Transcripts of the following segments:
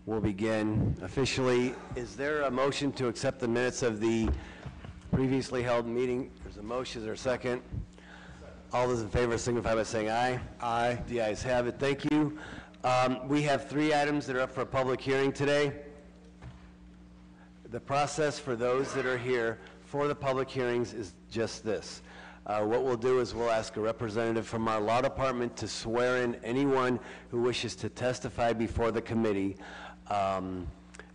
We'll begin officially. Is there a motion to accept the minutes of the previously held meeting? There's a motion. Is there a second? All those in favor signify by saying aye. Aye. The ayes have it. Thank you. We have 3 items that are up for a public hearing today. The process for those that are here for the public hearings is just this. What we'll do is we'll ask a representative from our law department to swear in anyone who wishes to testify before the committee.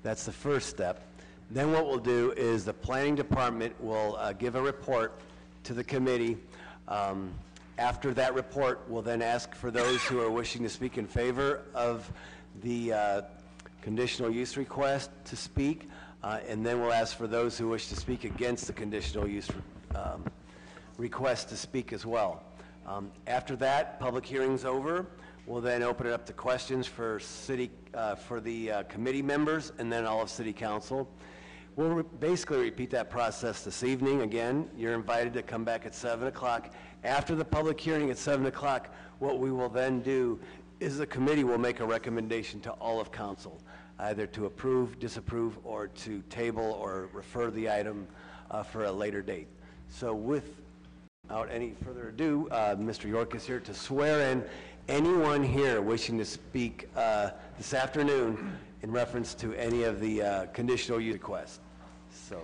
That's the first step. Then what we'll do is the planning department will give a report to the committee. After that report, we'll then ask for those who are wishing to speak in favor of the conditional use request to speak, and then we'll ask for those who wish to speak against the conditional use request to speak as well. After that, public hearing's over. We'll then open it up to questions for the committee members and then all of City Council. We'll basically repeat that process this evening. Again, you're invited to come back at 7 o'clock. After the public hearing at 7 o'clock, what we will then do is the committee will make a recommendation to all of council, either to approve, disapprove, or to table or refer the item for a later date. So without any further ado, Mr. York is here to swear in anyone here wishing to speak this afternoon in reference to any of the conditional use requests. So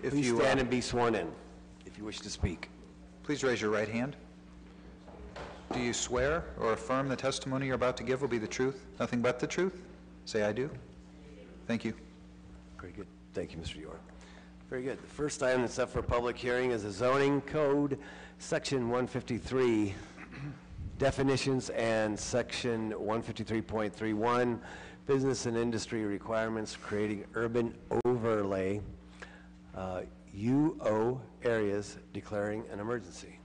please stand and be sworn in if you wish to speak. Please raise your right hand. Do you swear or affirm the testimony you're about to give will be the truth, nothing but the truth? Say, I do. Thank you. Very good. Thank you, Mr. York. Very good. The first item that's up for public hearing is the zoning code, section 153, definitions, and section 153.31, business and industry requirements creating urban overlay, UO areas declaring an emergency.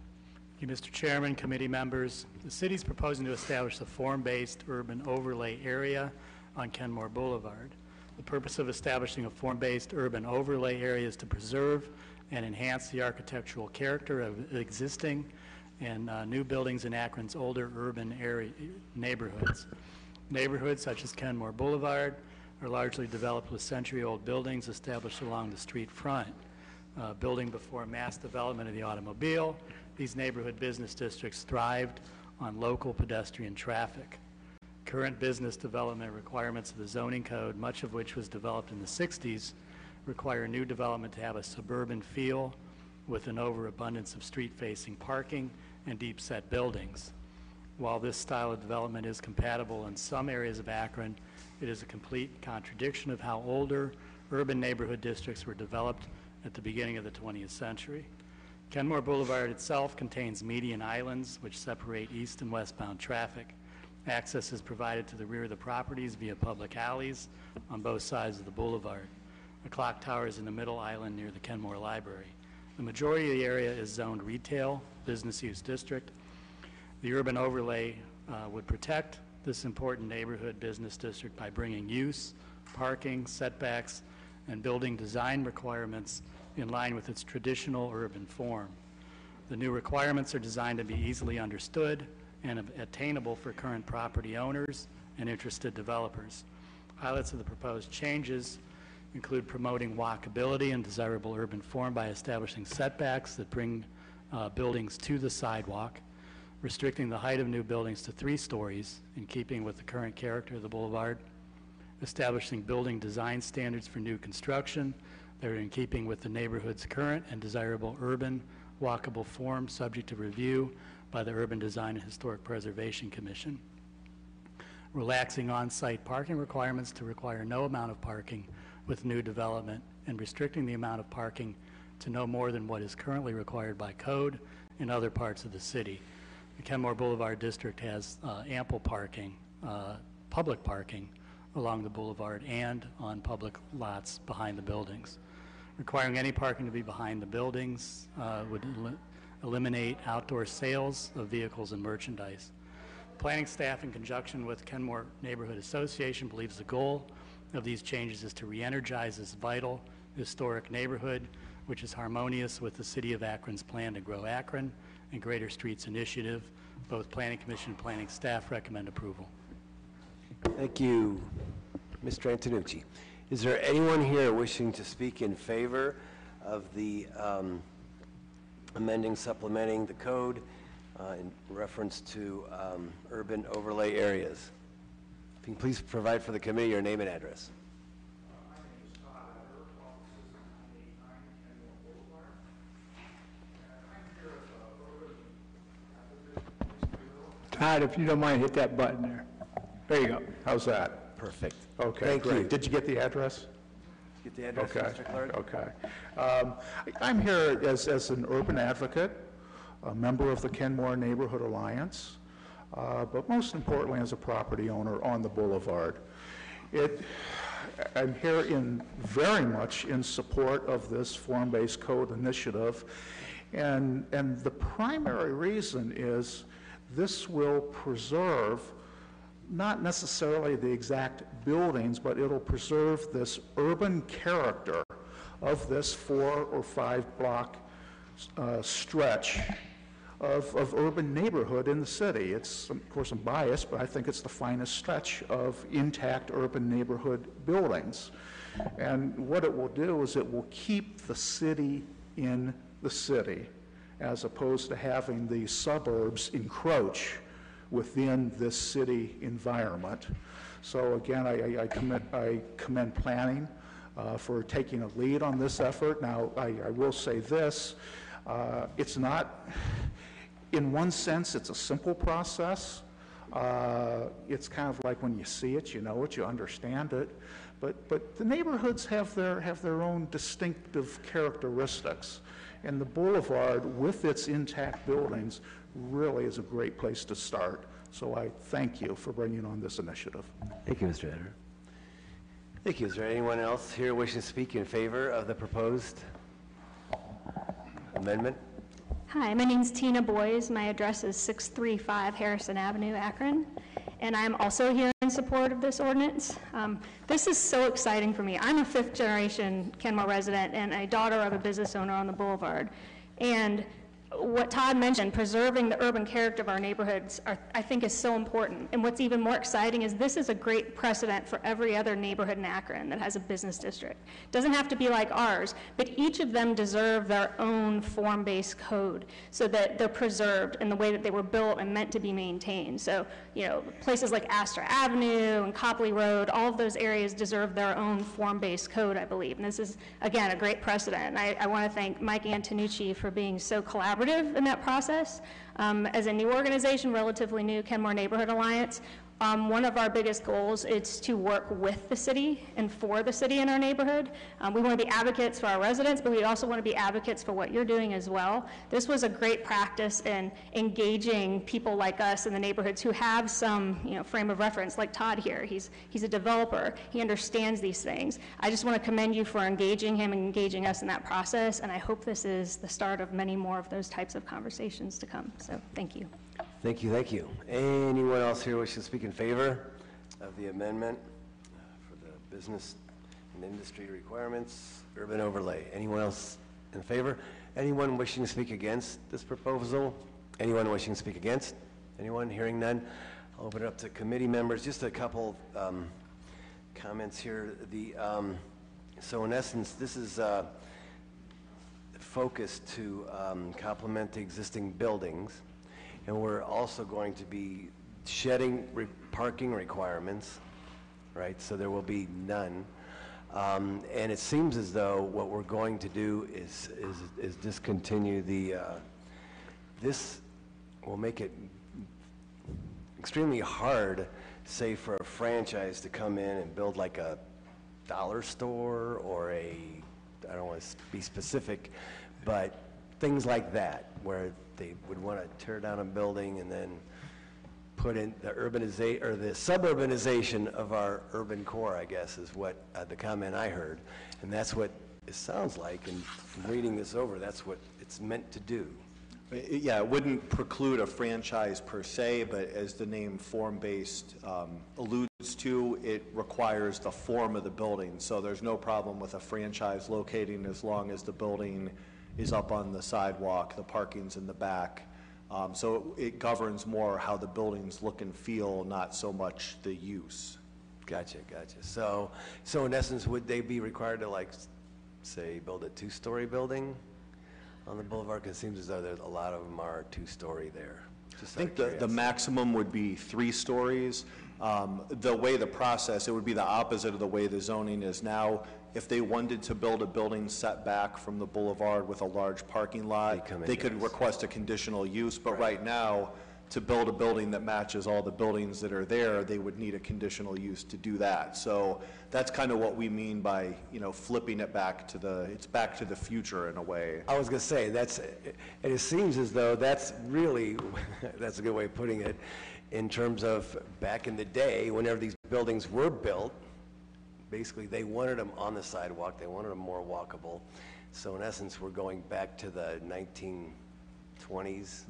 Thank you, Mr. Chairman, committee members. The city is proposing to establish a form-based urban overlay area on Kenmore Boulevard. The purpose of establishing a form-based urban overlay area is to preserve and enhance the architectural character of existing and new buildings in Akron's older urban area neighborhoods. Neighborhoods such as Kenmore Boulevard are largely developed with century-old buildings established along the street front. Building before mass development of the automobile, these neighborhood business districts thrived on local pedestrian traffic. Current business development requirements of the zoning code, much of which was developed in the 60s, require new development to have a suburban feel with an overabundance of street-facing parking and deep-set buildings. While this style of development is compatible in some areas of Akron, it is a complete contradiction of how older urban neighborhood districts were developed at the beginning of the 20th century. Kenmore Boulevard itself contains median islands which separate east and westbound traffic. Access is provided to the rear of the properties via public alleys on both sides of the boulevard. A clock tower is in the middle island near the Kenmore Library. The majority of the area is zoned retail, business use district. The urban overlay would protect this important neighborhood business district by bringing use, parking, setbacks, and building design requirements in line with its traditional urban form. The new requirements are designed to be easily understood and attainable for current property owners and interested developers. Highlights of the proposed changes include promoting walkability and desirable urban form by establishing setbacks that bring buildings to the sidewalk, restricting the height of new buildings to 3 stories in keeping with the current character of the boulevard, establishing building design standards for new construction that are in keeping with the neighborhood's current and desirable urban walkable form subject to review by the Urban Design and Historic Preservation Commission, relaxing on-site parking requirements to require no amount of parking with new development, and restricting the amount of parking to no more than what is currently required by code in other parts of the city. The Kenmore Boulevard District has ample parking, public parking along the boulevard and on public lots behind the buildings. Requiring any parking to be behind the buildings would eliminate outdoor sales of vehicles and merchandise. Planning staff, in conjunction with Kenmore Neighborhood Association, believes the goal of these changes is to re-energize this vital historic neighborhood, which is harmonious with the City of Akron's plan to grow Akron and Greater Streets Initiative. Both Planning Commission and planning staff recommend approval. Thank you, Mr. Antonucci. Is there anyone here wishing to speak in favor of the amending, supplementing the code in reference to urban overlay areas? If you can please provide for the committee your name and address. Todd, if you don't mind, hit that button there. There you go. How's that? Perfect. Okay, Thank great. you. Did you get the address? Get the address, Okay, Mr. Clerk? okay. I'm here as an urban advocate, a member of the Kenmore Neighborhood Alliance, but most importantly as a property owner on the boulevard. I'm here very much in support of this form-based code initiative, and the primary reason is this will preserve not necessarily the exact buildings, but it'll preserve this urban character of this 4 or 5 block stretch of urban neighborhood in the city. It's, of course, I'm biased, but I think it's the finest stretch of intact urban neighborhood buildings. And what it will do is it will keep the city in the city, as opposed to having the suburbs encroach within this city environment. So again, I commend planning for taking a lead on this effort. Now, I will say this, it's not, in one sense, it's a simple process. It's kind of like when you see it, you know it, you understand it. But the neighborhoods have their own distinctive characteristics. And the boulevard, with its intact buildings, really is a great place to start. So I thank you for bringing on this initiative. Thank you, Mr. Eder. Thank you. Is there anyone else here wishing to speak in favor of the proposed amendment? Hi, my name's Tina Boys. My address is 635 Harrison Avenue, Akron, and I'm also here in support of this ordinance. This is so exciting for me. I'm a fifth-generation Kenmore resident and a daughter of a business owner on the boulevard. And what Todd mentioned, preserving the urban character of our neighborhoods, I think is so important. And what's even more exciting is this is a great precedent for every other neighborhood in Akron that has a business district. It doesn't have to be like ours, but each of them deserve their own form-based code so that they're preserved in the way that they were built and meant to be maintained. So, you know, places like Astor Avenue and Copley Road, all of those areas deserve their own form-based code, I believe. And this is, again, a great precedent. And I want to thank Mike Antonucci for being so collaborative in that process. As a new organization, relatively new, Kenmore Neighborhood Alliance, one of our biggest goals is to work with the city and for the city in our neighborhood. We want to be advocates for our residents, but we also want to be advocates for what you're doing as well. This was a great practice in engaging people like us in the neighborhoods who have some, you know, frame of reference, like Todd here. He's a developer. He understands these things. I just want to commend you for engaging him and engaging us in that process, and I hope this is the start of many more of those types of conversations to come. So thank you. Thank you, thank you. Anyone else here wishing to speak in favor of the amendment for the business and industry requirements, urban overlay? Anyone else in favor? Anyone wishing to speak against this proposal? Anyone wishing to speak against? Anyone? Hearing none, I'll open it up to committee members. Just a couple comments here. So in essence, this is focused to complement the existing buildings. And we're also going to be shedding parking requirements, right? So there will be none. And it seems as though what we're going to do is discontinue the, this will make it extremely hard, say, for a franchise to come in and build like a dollar store or a, I don't want to be specific, but things like that, where they would want to tear down a building and then put in the urbanization or the suburbanization of our urban core, I guess, is what the comment I heard. And that's what it sounds like, and from reading this over, that's what it's meant to do. Yeah, it wouldn't preclude a franchise per se, but as the name form-based alludes to, it requires the form of the building. So there's no problem with a franchise locating as long as the building is up on the sidewalk, the parking's in the back. So it governs more how the buildings look and feel, not so much the use. Gotcha. So in essence, would they be required to, like, say, build a two-story building on the boulevard? Because it seems as though there's a lot of them are two-story there. Just I think the maximum would be 3 stories. The way the process, it would be the opposite of the way the zoning is now. If they wanted to build a building set back from the boulevard with a large parking lot, they could request a conditional use, but right now, to build a building that matches all the buildings that are there, they would need a conditional use to do that. So that's kind of what we mean by, flipping it back to it's back to the future in a way. I was going to say, and it seems as though that's really, that's a good way of putting it, in terms of back in the day, whenever these buildings were built, basically they wanted them on the sidewalk, they wanted them more walkable. So in essence, we're going back to the 1920s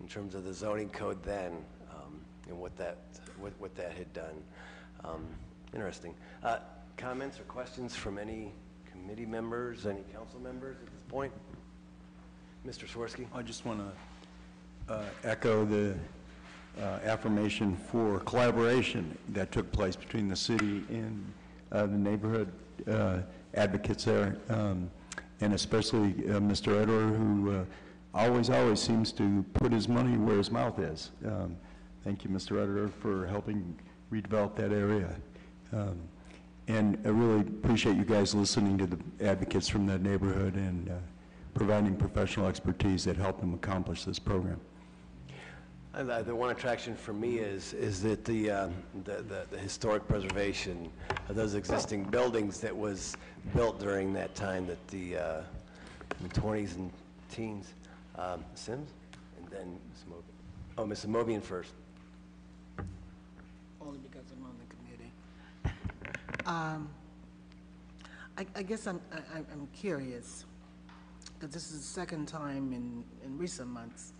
in terms of the zoning code then, and what that had done. Interesting. Comments or questions from any committee members, any council members at this point? Mr. Swirsky? I just want to echo the affirmation for collaboration that took place between the city and the neighborhood advocates there, and especially Mr. Edler, who always seems to put his money where his mouth is. Thank you, Mr. Edler, for helping redevelop that area. And I really appreciate you guys listening to the advocates from that neighborhood and providing professional expertise that helped them accomplish this program. The one attraction for me is that the historic preservation of those existing buildings that was built during that time, that the 20s and teens. Sims, and then Ms. Mobian. Oh, Ms. Mobian first. Only because I'm on the committee. I guess I'm curious, because this is the second time in recent months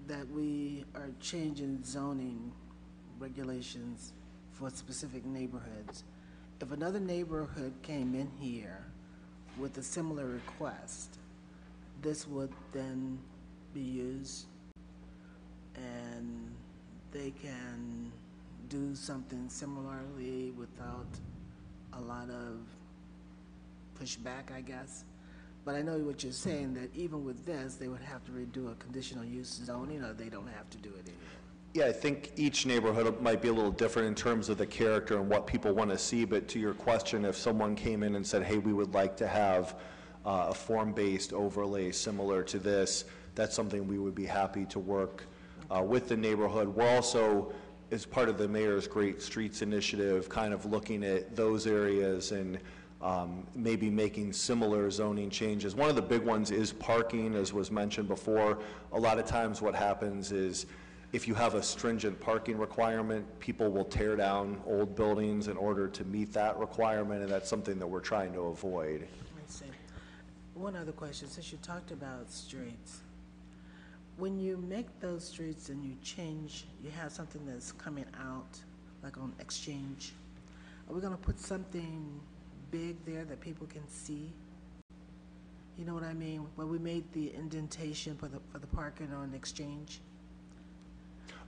that we are changing zoning regulations for specific neighborhoods. If another neighborhood came in here with a similar request, this would then be used and they can do something similarly without a lot of pushback, I guess. But I know what you're saying, that even with this, they would have to redo a conditional use zoning, or they don't have to do it anymore. Yeah, I think each neighborhood might be a little different in terms of the character and what people want to see, but to your question, if someone came in and said, hey, we would like to have a form-based overlay similar to this, that's something we would be happy to work with the neighborhood. We're also, as part of the Mayor's Great Streets Initiative, kind of looking at those areas and maybe making similar zoning changes. One of the big ones is parking, as was mentioned before. A lot of times what happens is if you have a stringent parking requirement, people will tear down old buildings in order to meet that requirement, and that's something that we're trying to avoid. I see. One other question, since you talked about streets, when you make those streets and you change, you have something that's coming out, like on Exchange, are we going to put something big there that people can see? You know what I mean? When we made the indentation for the parking on Exchange.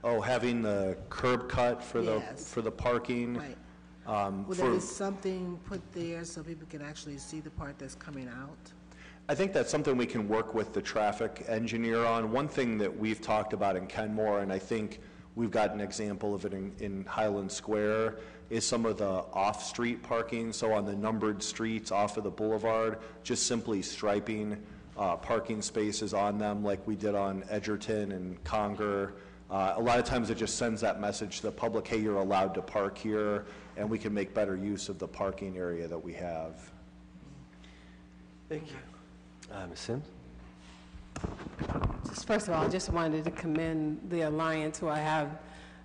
Oh, having the curb cut for Yes. the parking. Right. Will there be something put there so people can actually see the part that's coming out? I think that's something we can work with the traffic engineer on. One thing that we've talked about in Kenmore, and I think we've got an example of it in Highland Square, is some of the off-street parking. So on the numbered streets off of the boulevard, just simply striping parking spaces on them like we did on Edgerton and Conger. A lot of times it just sends that message to the public, hey, you're allowed to park here, and we can make better use of the parking area that we have. Thank you. Ms. Sims? Just first of all, I just wanted to commend the Alliance, who I have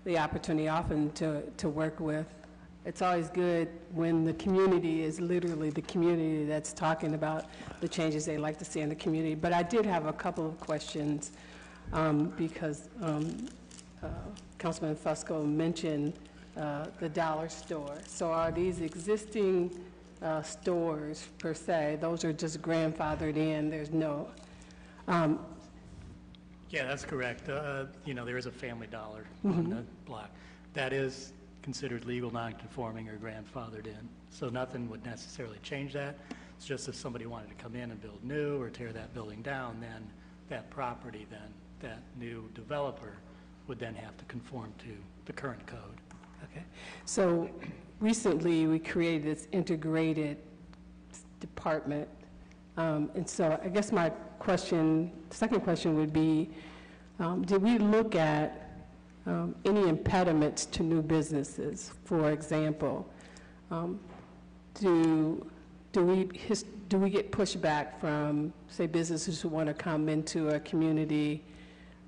the opportunity often to work with. It's always good when the community is literally the community that's talking about the changes they like to see in the community. But I did have a couple of questions because Councilman Fusco mentioned the dollar store. So are these existing stores per se, those are just grandfathered in, there's no... Yeah, that's correct. You know, there is a Family Dollar on the block. That is considered legal nonconforming or grandfathered in. So nothing would necessarily change that. It's just if somebody wanted to come in and build new or tear that building down, then that property, then that new developer would then have to conform to the current code. Okay. So recently, we created this integrated department. And so I guess my question, second question would be, did we look at any impediments to new businesses? For example, do we get pushback from, say, businesses who want to come into a community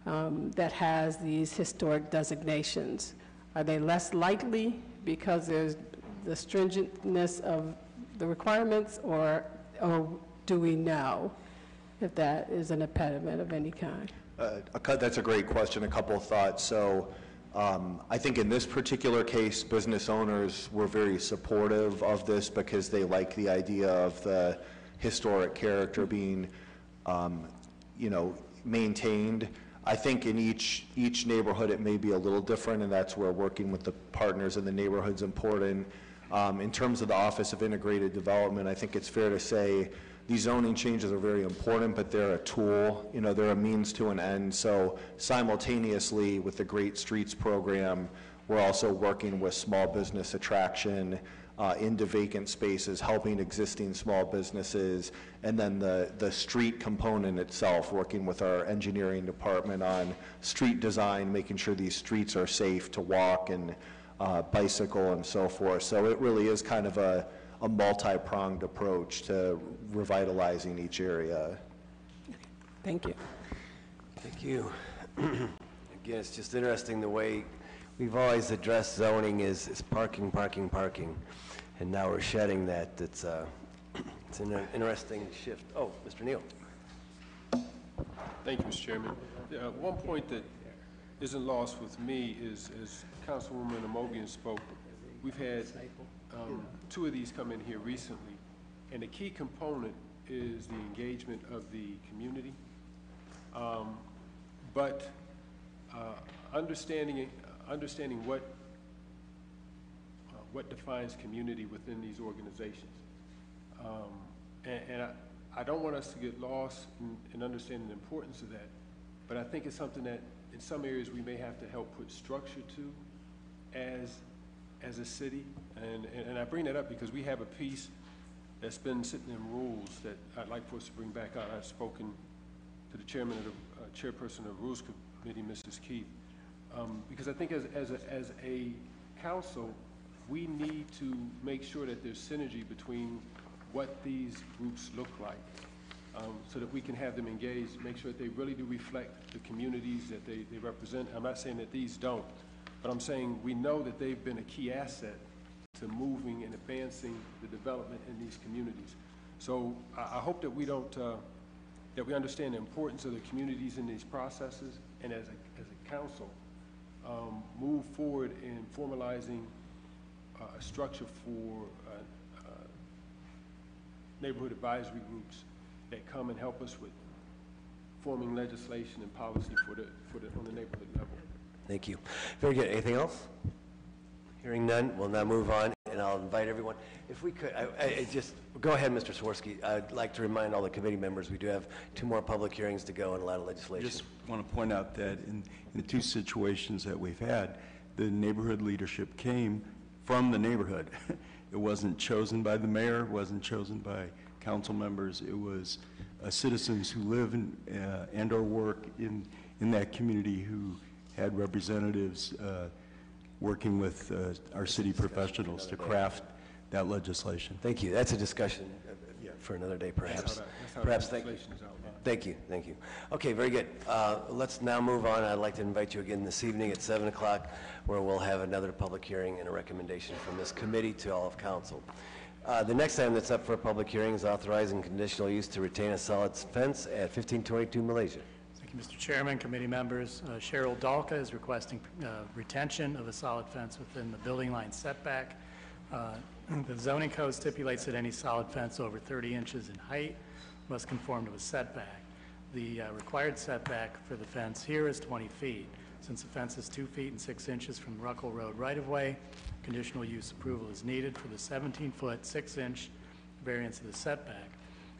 that has these historic designations? Are they less likely because there's the stringentness of the requirements, or do we know if that is an impediment of any kind? That's a great question. A couple of thoughts. So I think in this particular case, business owners were very supportive of this because they like the idea of the historic character being, maintained. I think in each neighborhood it may be a little different, and that's where working with the partners in the neighborhood is important. In terms of the Office of Integrated Development, I think it's fair to say these zoning changes are very important, but they're a tool, they're a means to an end. So simultaneously with the Great Streets program, we're also working with small business attraction into vacant spaces, helping existing small businesses, and then the street component itself, working with our engineering department on street design, making sure these streets are safe to walk and bicycle and so forth. So it really is kind of a multi-pronged approach to revitalizing each area. Thank you. Thank you. Again, it's just interesting the way we've always addressed zoning is parking, parking, parking. And now we're shedding that. It's an interesting shift. Oh, Mr. Neal. Thank you, Mr. Chairman. One point that isn't lost with me is, as Councilwoman Amogian spoke, we've had two of these come in here recently, and the key component is the engagement of the community. But understanding what defines community within these organizations. And I don't want us to get lost in understanding the importance of that, but I think it's something that in some areas we may have to help put structure to as a city. And I bring that up because we have a piece that's been sitting in rules that I'd like for us to bring back out. I've spoken to the chairman of the chairperson of the Rules Committee, Mrs. Keith, because I think as a council, we need to make sure that there's synergy between what these groups look like, so that we can have them engaged, make sure that they really do reflect the communities that they represent. I'm not saying that these don't, but I'm saying we know that they've been a key asset to moving and advancing the development in these communities. So I hope that we don't, that we understand the importance of the communities in these processes, and as a council, move forward in formalizing a structure for neighborhood advisory groups that come and help us with forming legislation and policy on the neighborhood level. Thank you. Very good. Anything else? Hearing none, we'll now move on, and I'll invite everyone. If we could, I just, go ahead, Mr. Swirsky. I'd like to remind all the committee members we do have 2 more public hearings to go and a lot of legislation. I just want to point out that in the 2 situations that we've had, the neighborhood leadership came from the neighborhood. It wasn't chosen by the mayor, it wasn't chosen by council members. It was citizens who live and or work in that community who had representatives working with our city professionals to craft that legislation. Thank you. That's a discussion for another day, perhaps. Thank you. Thank you. Okay, very good. Let's now move on. I'd like to invite you again this evening at 7 o'clock, where we'll have another public hearing and a recommendation from this committee to all of council. The next item that's up for a public hearing is authorizing conditional use to retain a solid fence at 1522 Malaysia. Thank you, Mr. Chairman, committee members. Cheryl Dalka is requesting retention of a solid fence within the building line setback. The zoning code stipulates that any solid fence over 30 inches in height must conform to a setback. The required setback for the fence here is 20 feet. Since the fence is 2 feet and 6 inches from Ruckle Road right-of-way, conditional use approval is needed for the 17-foot, 6-inch variance of the setback.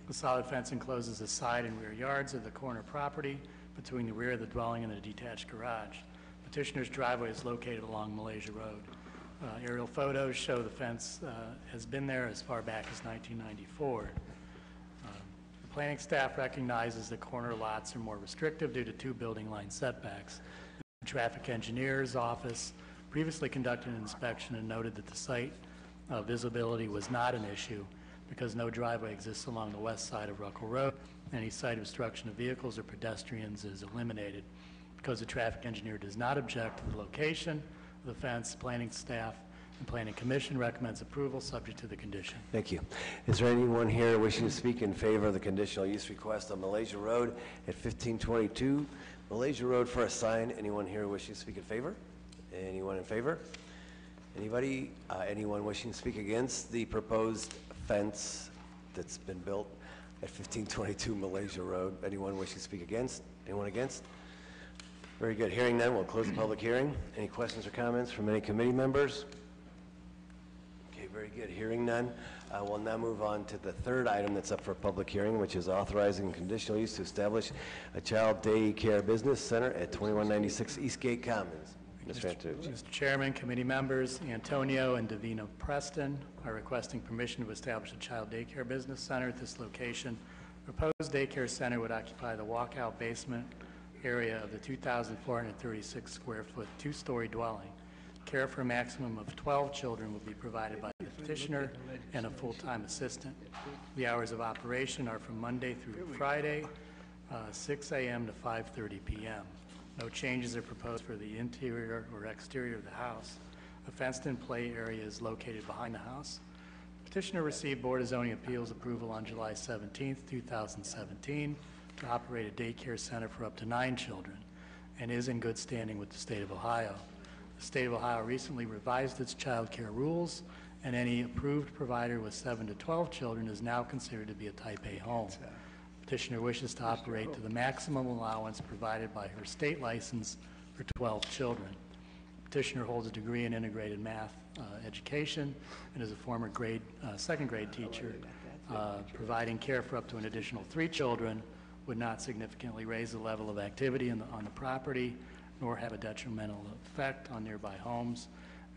The solid fence encloses the side and rear yards of the corner property between the rear of the dwelling and the detached garage. Petitioner's driveway is located along Malaysia Road. Aerial photos show the fence has been there as far back as 1994. The planning staff recognizes that corner lots are more restrictive due to 2 building line setbacks. The traffic engineer's office previously conducted an inspection and noted that the site visibility was not an issue because no driveway exists along the west side of Ruckle Road. Any site obstruction of vehicles or pedestrians is eliminated. Because the traffic engineer does not object to the location of the fence, planning staff and planning commission recommends approval subject to the condition. Thank you. Is there anyone here wishing to speak in favor of the conditional use request on Malaysia Road at 1522 Malaysia Road for a sign? Anyone here wishing to speak in favor? Anyone in favor? Anybody? Anyone wishing to speak against the proposed fence that's been built at 1522 Malaysia Road? Anyone wishing to speak against? Anyone against? Very good. Hearing none, we'll close the public hearing. Any questions or comments from any committee members? Okay, very good. Hearing none, we'll now move on to the third item that's up for public hearing, which is authorizing conditional use to establish a child day care business center at 2196 Eastgate Commons. Mr. Antucci. Mr. Chairman, committee members, Antonio and Davina Preston are requesting permission to establish a child daycare business center at this location. The proposed daycare center would occupy the walkout basement area of the 2,436 square foot 2-story dwelling. Care for a maximum of 12 children will be provided by the petitioner and a full-time assistant. The hours of operation are from Monday through Friday, 6 a.m. to 5:30 p.m. No changes are proposed for the interior or exterior of the house. A fenced-in play area is located behind the house. Petitioner received Board of Zoning Appeals approval on July 17, 2017 to operate a daycare center for up to 9 children and is in good standing with the state of Ohio. The state of Ohio recently revised its child care rules, and any approved provider with 7 to 12 children is now considered to be a Type A home. Petitioner wishes to operate to the maximum allowance provided by her state license for 12 children. Petitioner holds a degree in integrated math education and is a former second grade teacher. Providing care for up to an additional 3 children would not significantly raise the level of activity on the property, nor have a detrimental effect on nearby homes,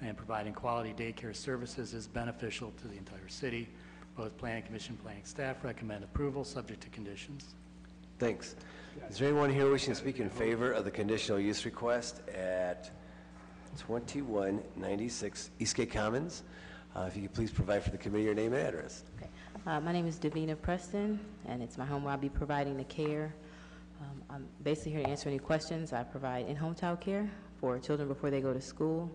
and providing quality daycare services is beneficial to the entire city. Both Planning Commission and Planning staff recommend approval subject to conditions. Thanks. Is there anyone here wishing to speak in favor of the conditional use request at 2196 Eastgate Commons? If you could please provide for the committee your name and address. Okay. My name is Davina Preston, and it's my home where I'll be providing the care. I'm basically here to answer any questions. I provide in-home child care for children before they go to school.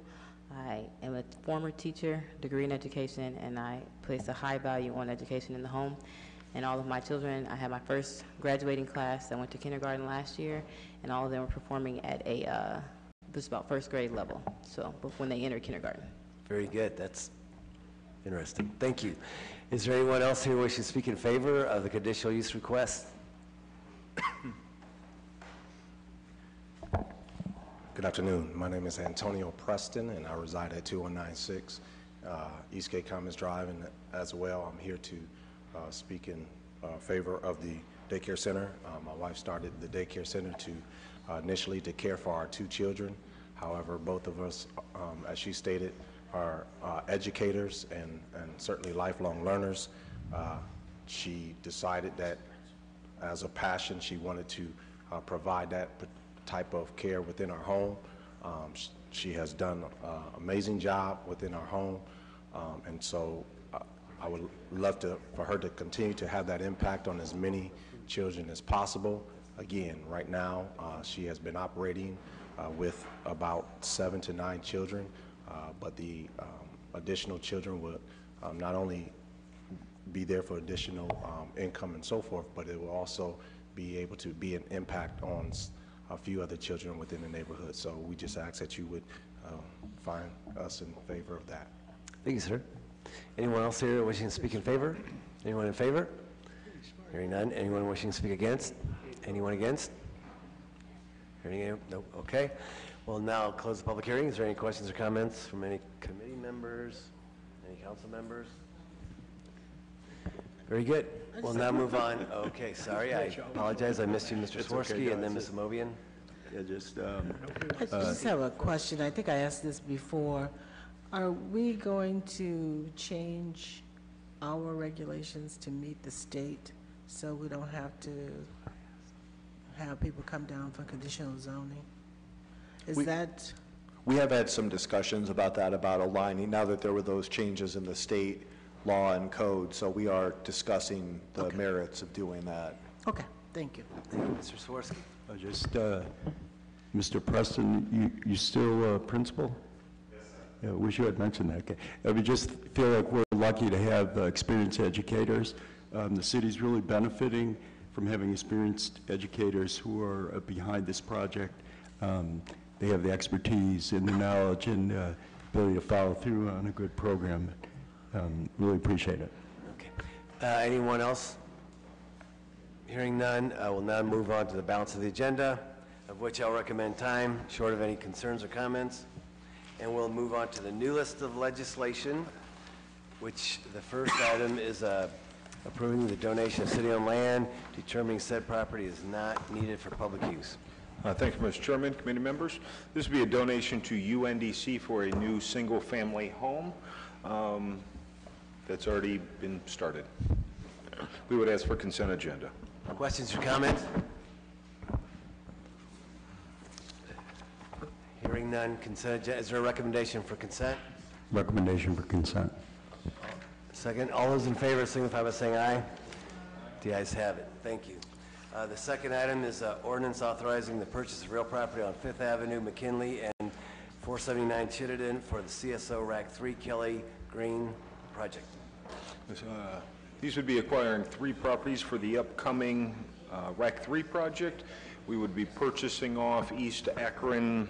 I am a former teacher, degree in education, and I place a high value on education in the home. And all of my children, I had my first graduating class that went to kindergarten last year, and all of them were performing at just about first grade level, so when they enter kindergarten. Very good. That's interesting. Thank you. Is there anyone else here wishing to speak in favor of the conditional use request? Good afternoon. My name is Antonio Preston, and I reside at 2196 Eastgate Commons Drive, and as well, I'm here to speak in favor of the daycare center. My wife started the daycare center initially to care for our 2 children. However, both of us, as she stated, are educators and certainly lifelong learners. She decided that as a passion, she wanted to provide that type of care within our home. She has done an amazing job within our home, and so I would love for her to continue to have that impact on as many children as possible. Again, right now, she has been operating with about 7 to 9 children, but the additional children would not only be there for additional income and so forth, but it will also be able to be an impact on a few other children within the neighborhood. So we just ask that you would find us in favor of that. Thank you, sir. Anyone else here wishing to speak in favor? Anyone in favor? Hearing none. Anyone wishing to speak against? Anyone against? Hearing you? Nope. Okay. We'll now close the public hearing. Is there any questions or comments from any committee members, any council members? Very good. We'll now move on. Okay, sorry, I apologize. I missed you, Mr. Swirsky, and then Ms. Amobian. Yeah, just, I just have a question. I think I asked this before. Are we going to change our regulations to meet the state so we don't have to have people come down for conditional zoning? Is that? We have had some discussions about that, about aligning, now that there were those changes in the state law and code, so we are discussing the merits of doing that. Okay, thank you. Thank you, Mr. Swirsky. just, Mr. Preston, you still principal? Yes, sir. Yeah, wish you had mentioned that. Okay. We just feel like we're lucky to have experienced educators. The city's really benefiting from having experienced educators who are behind this project. They have the expertise and the knowledge and ability to follow through on a good program. Really appreciate it. Okay. Anyone else? Hearing none, I will now move on to the balance of the agenda, of which I'll recommend time, short of any concerns or comments. And we'll move on to the new list of legislation, which the first item is approving the donation of city-owned land, determining said property is not needed for public use. Thank you, Mr. Chairman, committee members. This would be a donation to UNDC for a new single-family home that's already been started. We would ask for consent agenda. Questions or comments? Hearing none, consent agenda. Is there a recommendation for consent? Recommendation for consent. Second. All those in favor signify by saying aye. The ayes have it. Thank you. The second item is ordinance authorizing the purchase of real property on 5th Avenue, McKinley, and 479 Chittenden for the CSO Rack 3 Kelly Green project. These would be acquiring 3 properties for the upcoming Rack 3 project. We would be purchasing off East Akron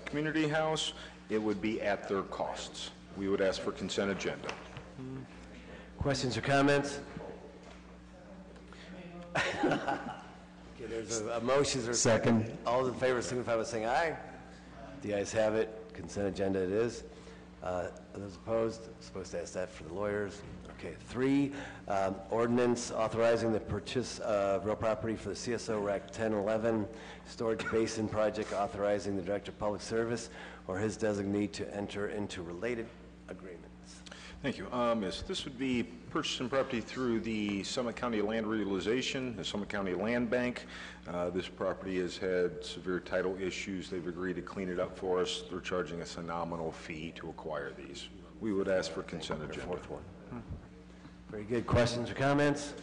Community House. It would be at their costs. We would ask for consent agenda. Questions or comments? Okay, there's a motion. Is there a second? All those in favor signify by saying aye. The ayes have it. Consent agenda it is. Those opposed? Supposed to ask that for the lawyers. Okay. 3, ordinance authorizing the purchase of real property for the CSO Rack 1011 storage basin project, authorizing the Director of Public Service or his designee to enter into related agreements. Thank you. Yes, this would be purchasing property through the Summit County Land Realization, the Summit County Land Bank. This property has had severe title issues. They've agreed to clean it up for us. They're charging us a nominal fee to acquire these. We would ask for consent agenda. Fourth one. Very good. Questions or comments?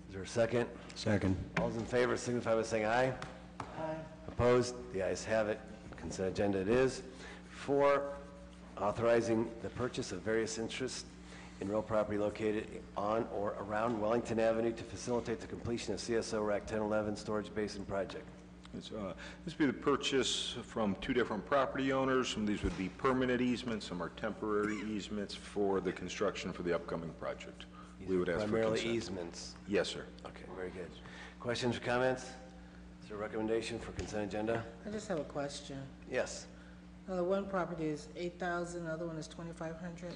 Is there a second? Second. All those in favor signify by saying aye. Aye. Opposed? The ayes have it. Consent agenda it is. 4, authorizing the purchase of various interests in real property located on or around Wellington Avenue to facilitate the completion of CSO Rack 1011 storage basin project. This would be the purchase from 2 different property owners. Some of these would be permanent easements, some are temporary easements for the construction for the upcoming project. We would ask for consent. Primarily easements? Yes, sir. Okay, very good. Questions or comments? Is there a recommendation for consent agenda? I just have a question. Yes. One property is 8,000, the other one is 2,500.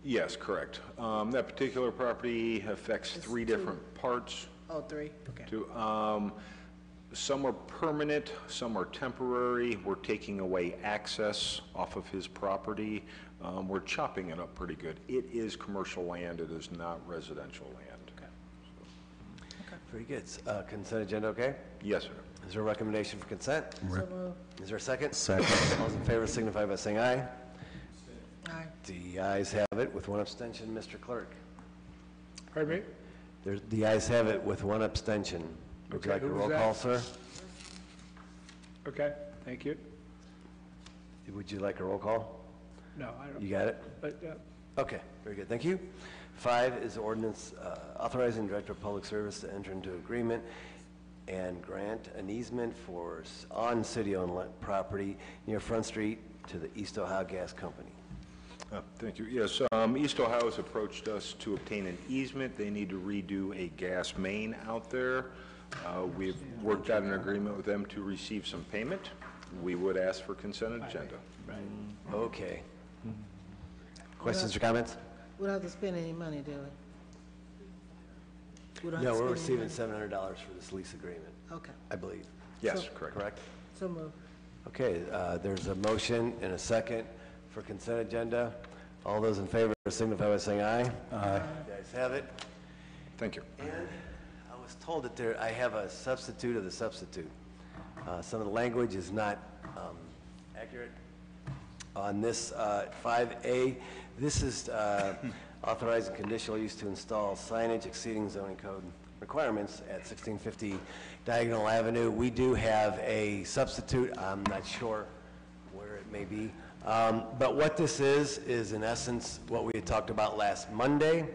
Yes, correct. That particular property affects It's 3 2. different parts. Oh, 3, okay. Some are permanent, some are temporary. We're taking away access off of his property. We're chopping it up pretty good. It is commercial land, it is not residential land. Okay. Very good. Consent agenda okay? Yes, sir. Is there a recommendation for consent? So moved. Is there a second? Second. All those in favor signify by saying aye. Aye. The ayes have it with 1 abstention. Mr. Clerk? Pardon me? The ayes have it with 1 abstention. Would you Okay, like a who was roll that? call, sir? Okay, thank you. Would you like a roll call? No, I don't. You got it? But, Okay, very good, thank you. 5 is ordinance authorizing the Director of Public Service to enter into agreement and grant an easement for on city-owned property near Front Street to the East Ohio Gas Company. Thank you. Yes, East Ohio has approached us to obtain an easement. They need to redo a gas main out there. We've worked out an agreement with them to receive some payment. We would ask for consent agenda. Okay. Questions or comments? We don't have to spend any money, do we? No, we're receiving $700 for this lease agreement, Okay, I believe. Yes, correct. Correct? so move. Okay, there's a motion and a second for consent agenda. All those in favor signify by saying aye. Aye. You guys have it. Thank you. And I was told that I have a substitute of the substitute. Some of the language is not accurate. On this 5A, this is authorizing conditional use to install signage exceeding zoning code requirements at 1650 Diagonal Avenue. We do have a substitute. I'm not sure where it may be. But what this is in essence what we had talked about last Monday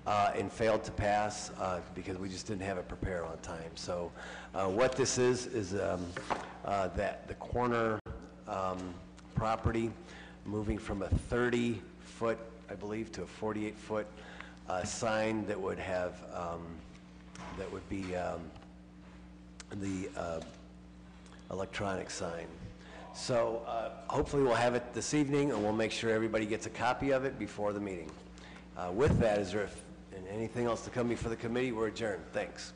and failed to pass because we just didn't have it prepared on time. So what this is that the corner property moving from a 30-foot, I believe, to a 48-foot sign that would have, that would be the electronic sign. So hopefully we'll have it this evening, and we'll make sure everybody gets a copy of it before the meeting. With that, is there anything else to come before the committee? We're adjourned. Thanks.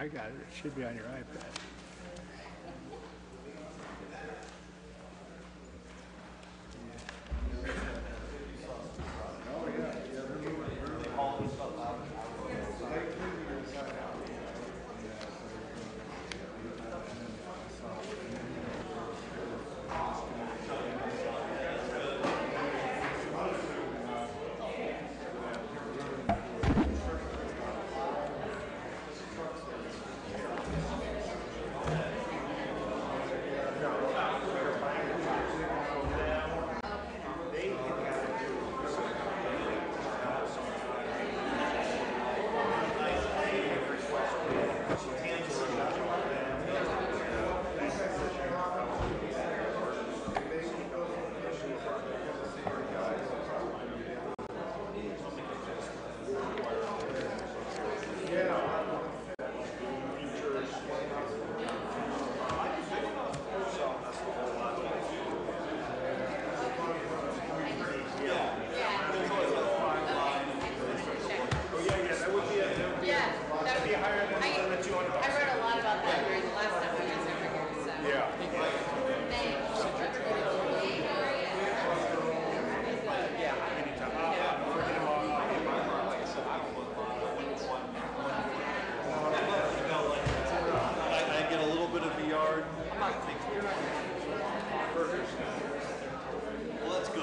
I got it. It should be on your iPad.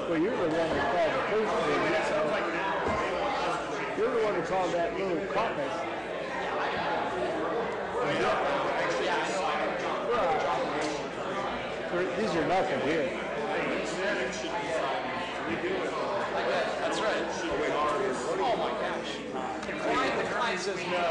Well, you're the one that called the police. You're the one that called that little compass. These are nothing here. That's right. Oh my gosh. The client says no.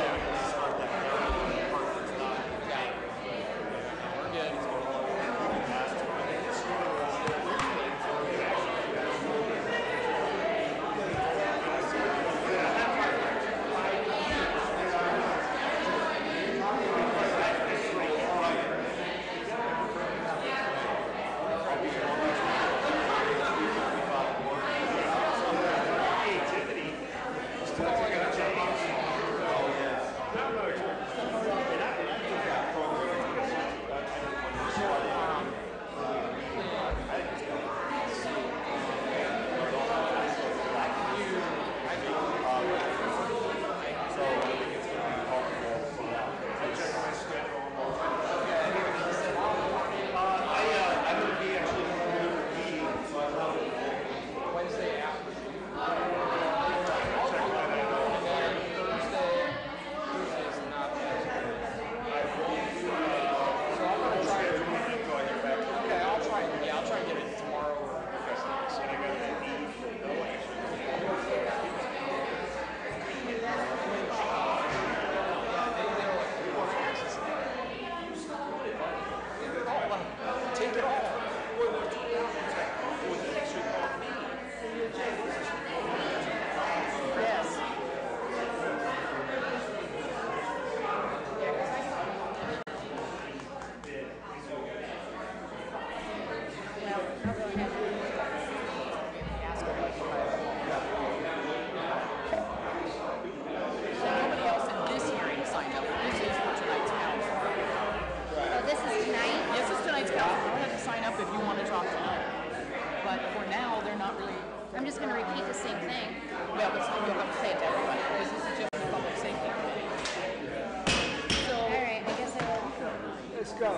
Let's go.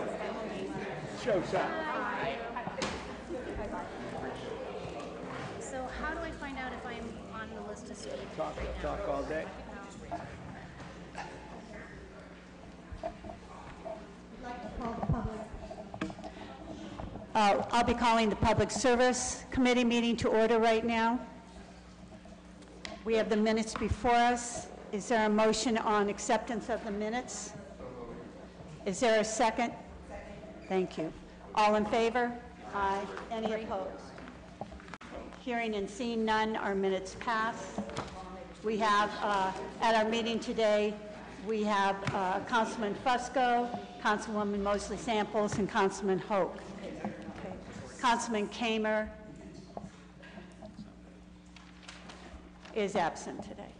Showtime. So how do I find out if I'm on the list to speak? Talk all day. I'll be calling the Public Service Committee meeting to order right now. We have the minutes before us. Is there a motion on acceptance of the minutes? Is there a second? Thank you. All in favor? Aye. Any opposed? Hearing and seeing none, our minutes pass. We have, at our meeting today, we have Councilman Fusco, Councilwoman Mosley Samples, and Councilman Hoke. Councilman Kamer is absent today.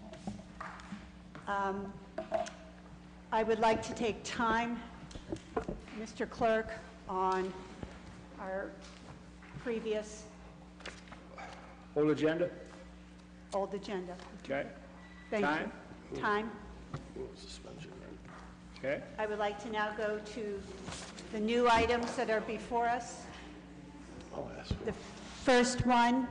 I would like to take time, Mr. Clerk, on our previous Old agenda? old agenda. Okay. Thank Time? you. Time. Okay. I would like to now go to the new items that are before us. The first one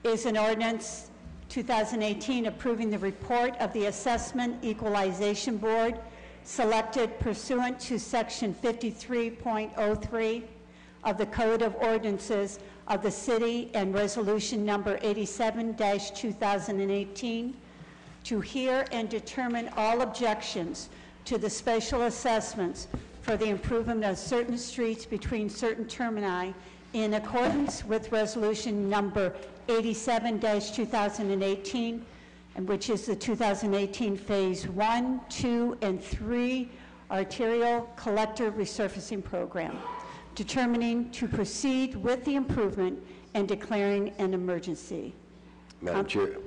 is an ordinance 2018 approving the report of the Assessment Equalization Board selected pursuant to Section 53.03 of the Code of Ordinances of the City and Resolution Number 87-2018 to hear and determine all objections to the special assessments for the improvement of certain streets between certain termini in accordance with Resolution Number 87-2018, and which is the 2018 Phase 1, 2, and 3 Arterial Collector Resurfacing Program, determining to proceed with the improvement and declaring an emergency. Madam Chair,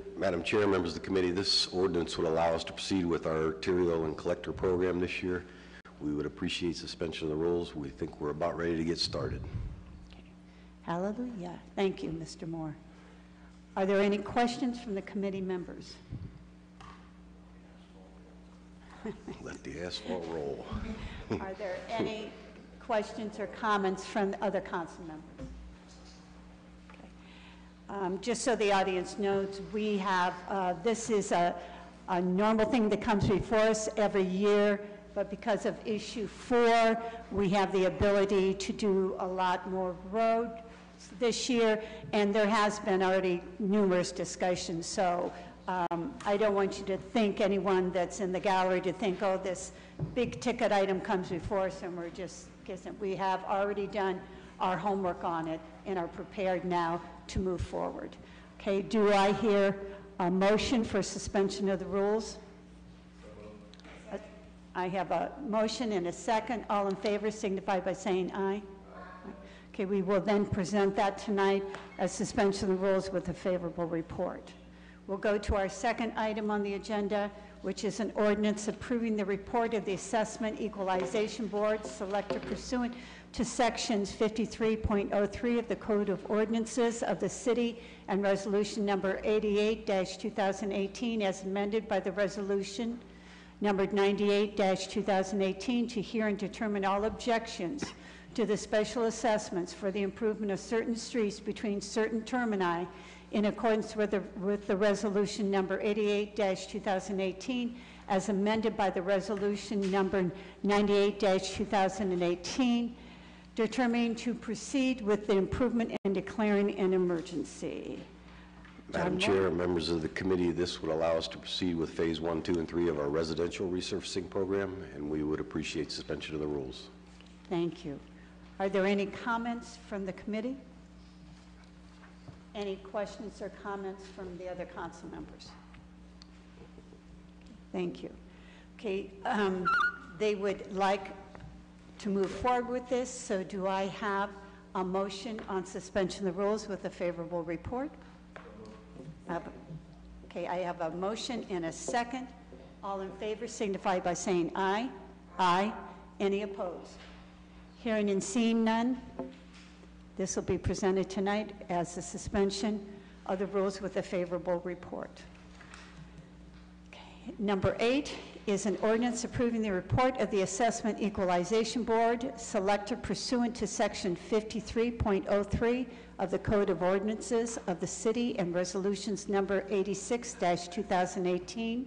members of the committee, this ordinance would allow us to proceed with our arterial and collector program this year. We would appreciate suspension of the rules. We think we're about ready to get started. Hallelujah. Thank you, Mr. Moore. Are there any questions from the committee members? Let the asphalt roll. Are there any questions or comments from the other council members? Okay. Just so the audience knows, we have, this is a normal thing that comes before us every year, but because of issue 4, we have the ability to do a lot more road this year, and there has been already numerous discussions, so I don't want you to think, anyone that's in the gallery, to think, oh, this big ticket item comes before us and we're just kissing. We have already done our homework on it and are prepared now to move forward. Okay, do I hear a motion for suspension of the rules? I have a motion and a second. All in favor signify by saying aye. Okay, we will then present that tonight as suspension of the rules with a favorable report. We'll go to our second item on the agenda, which is an ordinance approving the report of the Assessment Equalization Board selected pursuant to Sections 53.03 of the Code of Ordinances of the City and Resolution Number 88-2018 as amended by the Resolution numbered 98-2018 to hear and determine all objections to the special assessments for the improvement of certain streets between certain termini in accordance with the resolution number 88-2018 as amended by the resolution number 98-2018, determining to proceed with the improvement and declaring an emergency. Madam Chair, members of the committee, this would allow us to proceed with Phase 1, 2, and 3 of our residential resurfacing program, and we would appreciate suspension of the rules. Thank you. Are there any comments from the committee? Any questions or comments from the other council members? Thank you. Okay, they would like to move forward with this, so do I have a motion on suspension of the rules with a favorable report? Okay, I have a motion and a second. All in favor signify by saying aye. Aye. Any opposed? Hearing and seeing none, this will be presented tonight as the suspension of the rules with a favorable report. Okay. Number 8 is an ordinance approving the report of the Assessment Equalization Board selected pursuant to Section 53.03 of the Code of Ordinances of the City and Resolutions Number 86-2018,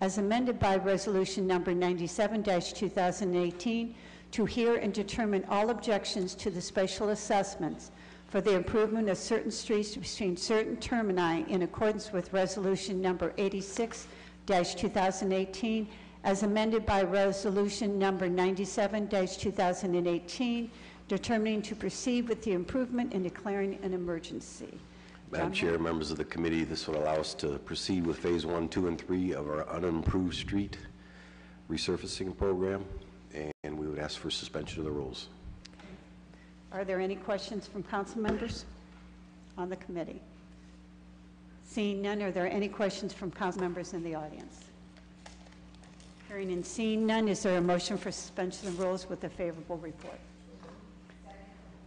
as amended by Resolution Number 97-2018, to hear and determine all objections to the special assessments for the improvement of certain streets between certain termini in accordance with Resolution Number 86-2018, as amended by Resolution Number 97-2018, determining to proceed with the improvement and declaring an emergency. Madam Chair, members of the committee, this would allow us to proceed with Phase 1, 2, and 3 of our unimproved street resurfacing program, and we would ask for suspension of the rules. Are there any questions from council members on the committee? Seeing none, are there any questions from council members in the audience? Hearing and seeing none, is there a motion for suspension of the rules with a favorable report?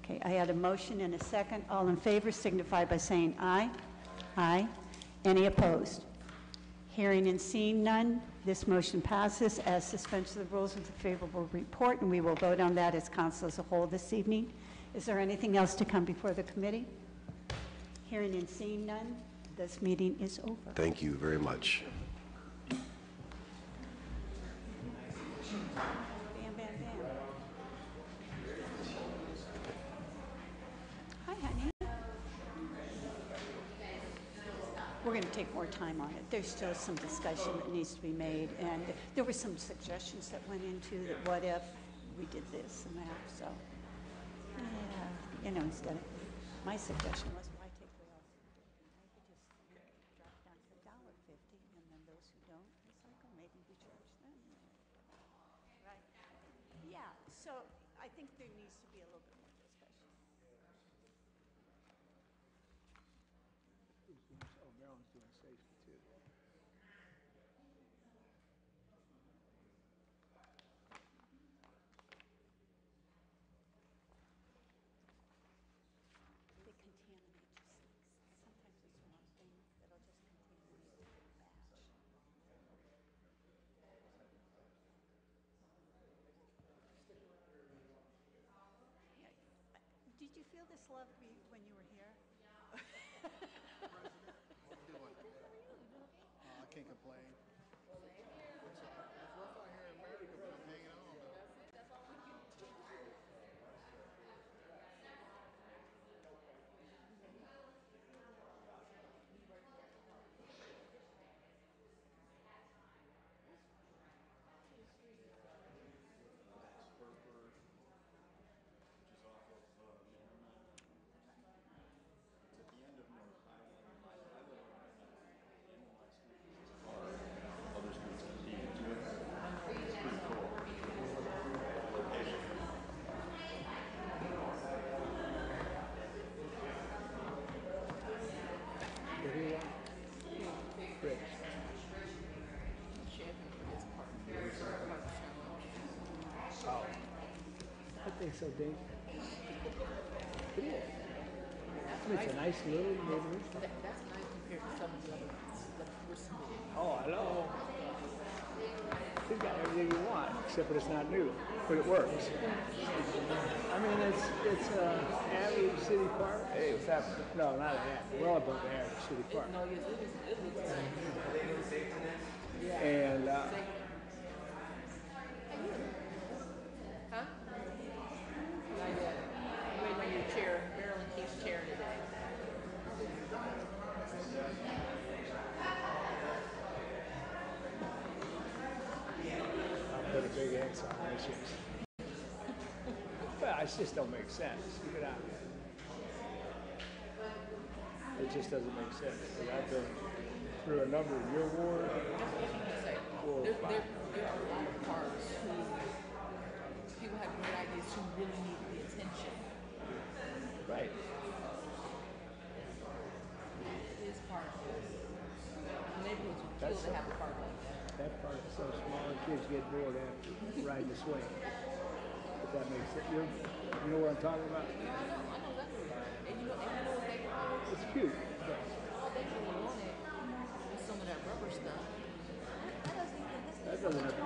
Okay, I had a motion and a second. All in favor signify by saying aye. Aye. Any opposed? Hearing and seeing none, this motion passes as suspension of the rules with a favorable report, and we will vote on that as council as a whole this evening. Is there anything else to come before the committee? Hearing and seeing none, this meeting is over. Thank you very much. Bam, bam, bam. Hi, honey. We're going to take more time on it. There's still some discussion that needs to be made, and there were some suggestions that went into that what if we did this and that, so, yeah, you know, instead of, my suggestion was, why take away all I could just drop down to $1.50, and then those who don't recycle, maybe we charge them. Right? Yeah, so I think there needs to be a little bit more discussion. Oh, Maryland's doing safety too. They contaminate just like, sometimes it's one thing that'll just contaminate the whole batch. Yeah. Did you feel this love when you were here? I can't complain. It's rough out here in America, but I'm hanging on. Oh. I think so, Dave. It is. I mean, it's a nice little neighborhood. That's nice compared to some of the other ones that were submitted. Oh, I know. It's got everything you want, except that it's not new, but it works. I mean, it's an average city park. Hey, what's happening? No, not an average. Well above the average city park. No, yes, it was yeah. And huh? Not yet. I'm waiting on your chair. Marilyn keeps chair today. I'll put a big X on this year. Well, it just don't make sense. Get out of here. It just doesn't make sense. I've been through a number of your ward. That's what I'm gonna say. There are a lot of parks who people have great ideas who really need the attention. Right. It is part of it. Neighborhoods would kill to have a park like that. That park is so small, and kids get bored after riding the swing. If that makes sense. You know what I'm talking about? Yeah, I know exactly. And you know what they It's cute. all they really wanted was some of that rubber stuff. doesn't have to.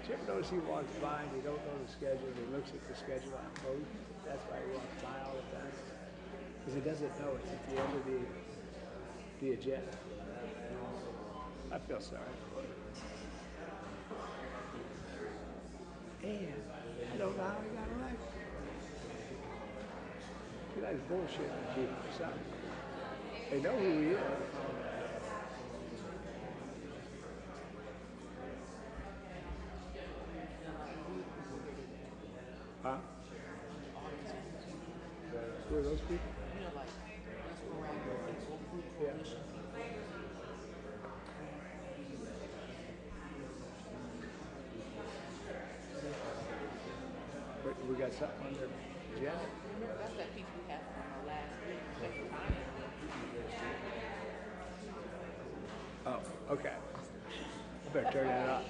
Did you ever notice he walks by and you don't know the schedule, and he looks at the schedule on post? That's why he walks by all the time. Because he doesn't know it's at the end of the agenda. I feel sorry for him. And I don't know how he got elected. He likes bullshitting people or something. They know who he is. Huh? Who are those people? You know, like, that's what around here, like, Oak Brook Coalition. We got something on their agenda? Remember, that's that piece we had from our last week, that time. Oh, okay. I better turn that off.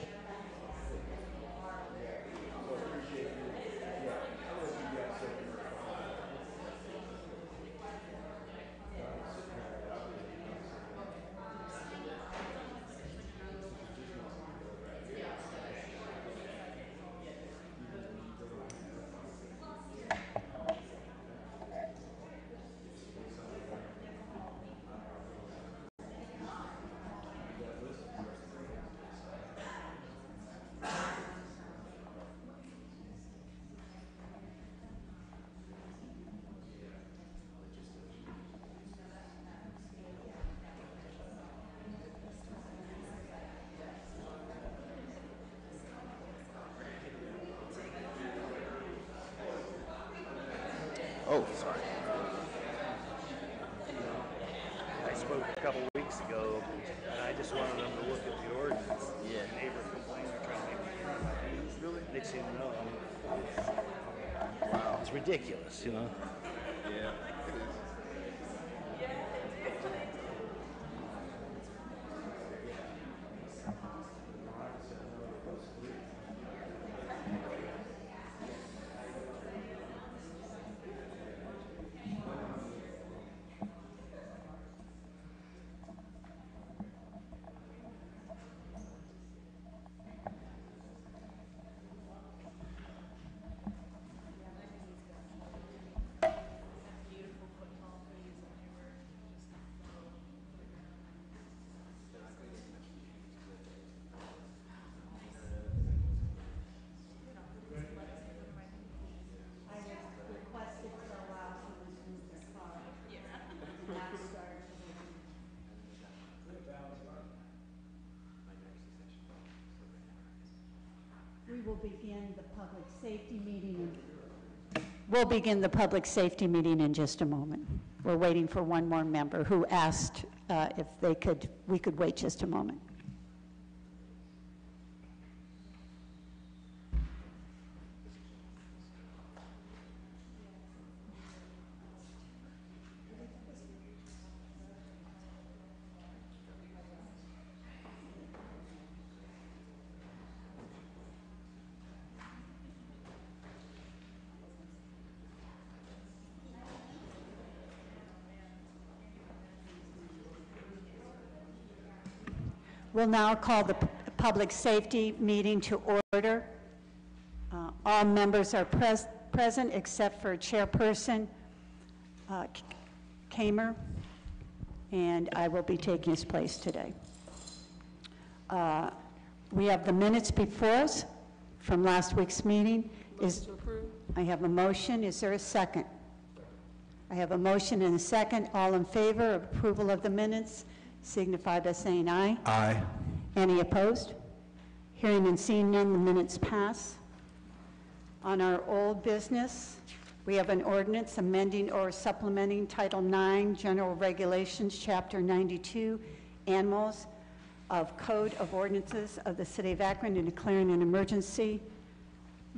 Oh, sorry. I spoke a couple weeks ago, and I just wanted them to look at the ordinance. Yeah. The neighbor complained they're trying to make me hear about it. Really? Next thing you know, wow, it's ridiculous, you know? Yeah, it is. We will begin the public safety meeting. We'll begin the public safety meeting in just a moment. We're waiting for one more member who asked if we could wait just a moment. We'll now call the public safety meeting to order. All members are present except for Chairperson Kamer, and I will be taking his place today. We have the minutes before us from last week's meeting. I have a motion. Is there a second? I have a motion and a second. All in favor of approval of the minutes signify by saying aye. Aye. Any opposed? Hearing and seeing none, the minutes pass. On our old business, we have an ordinance amending or supplementing Title IX, General Regulations, Chapter 92, Animals of Code of Ordinances of the City of Akron and declaring an emergency.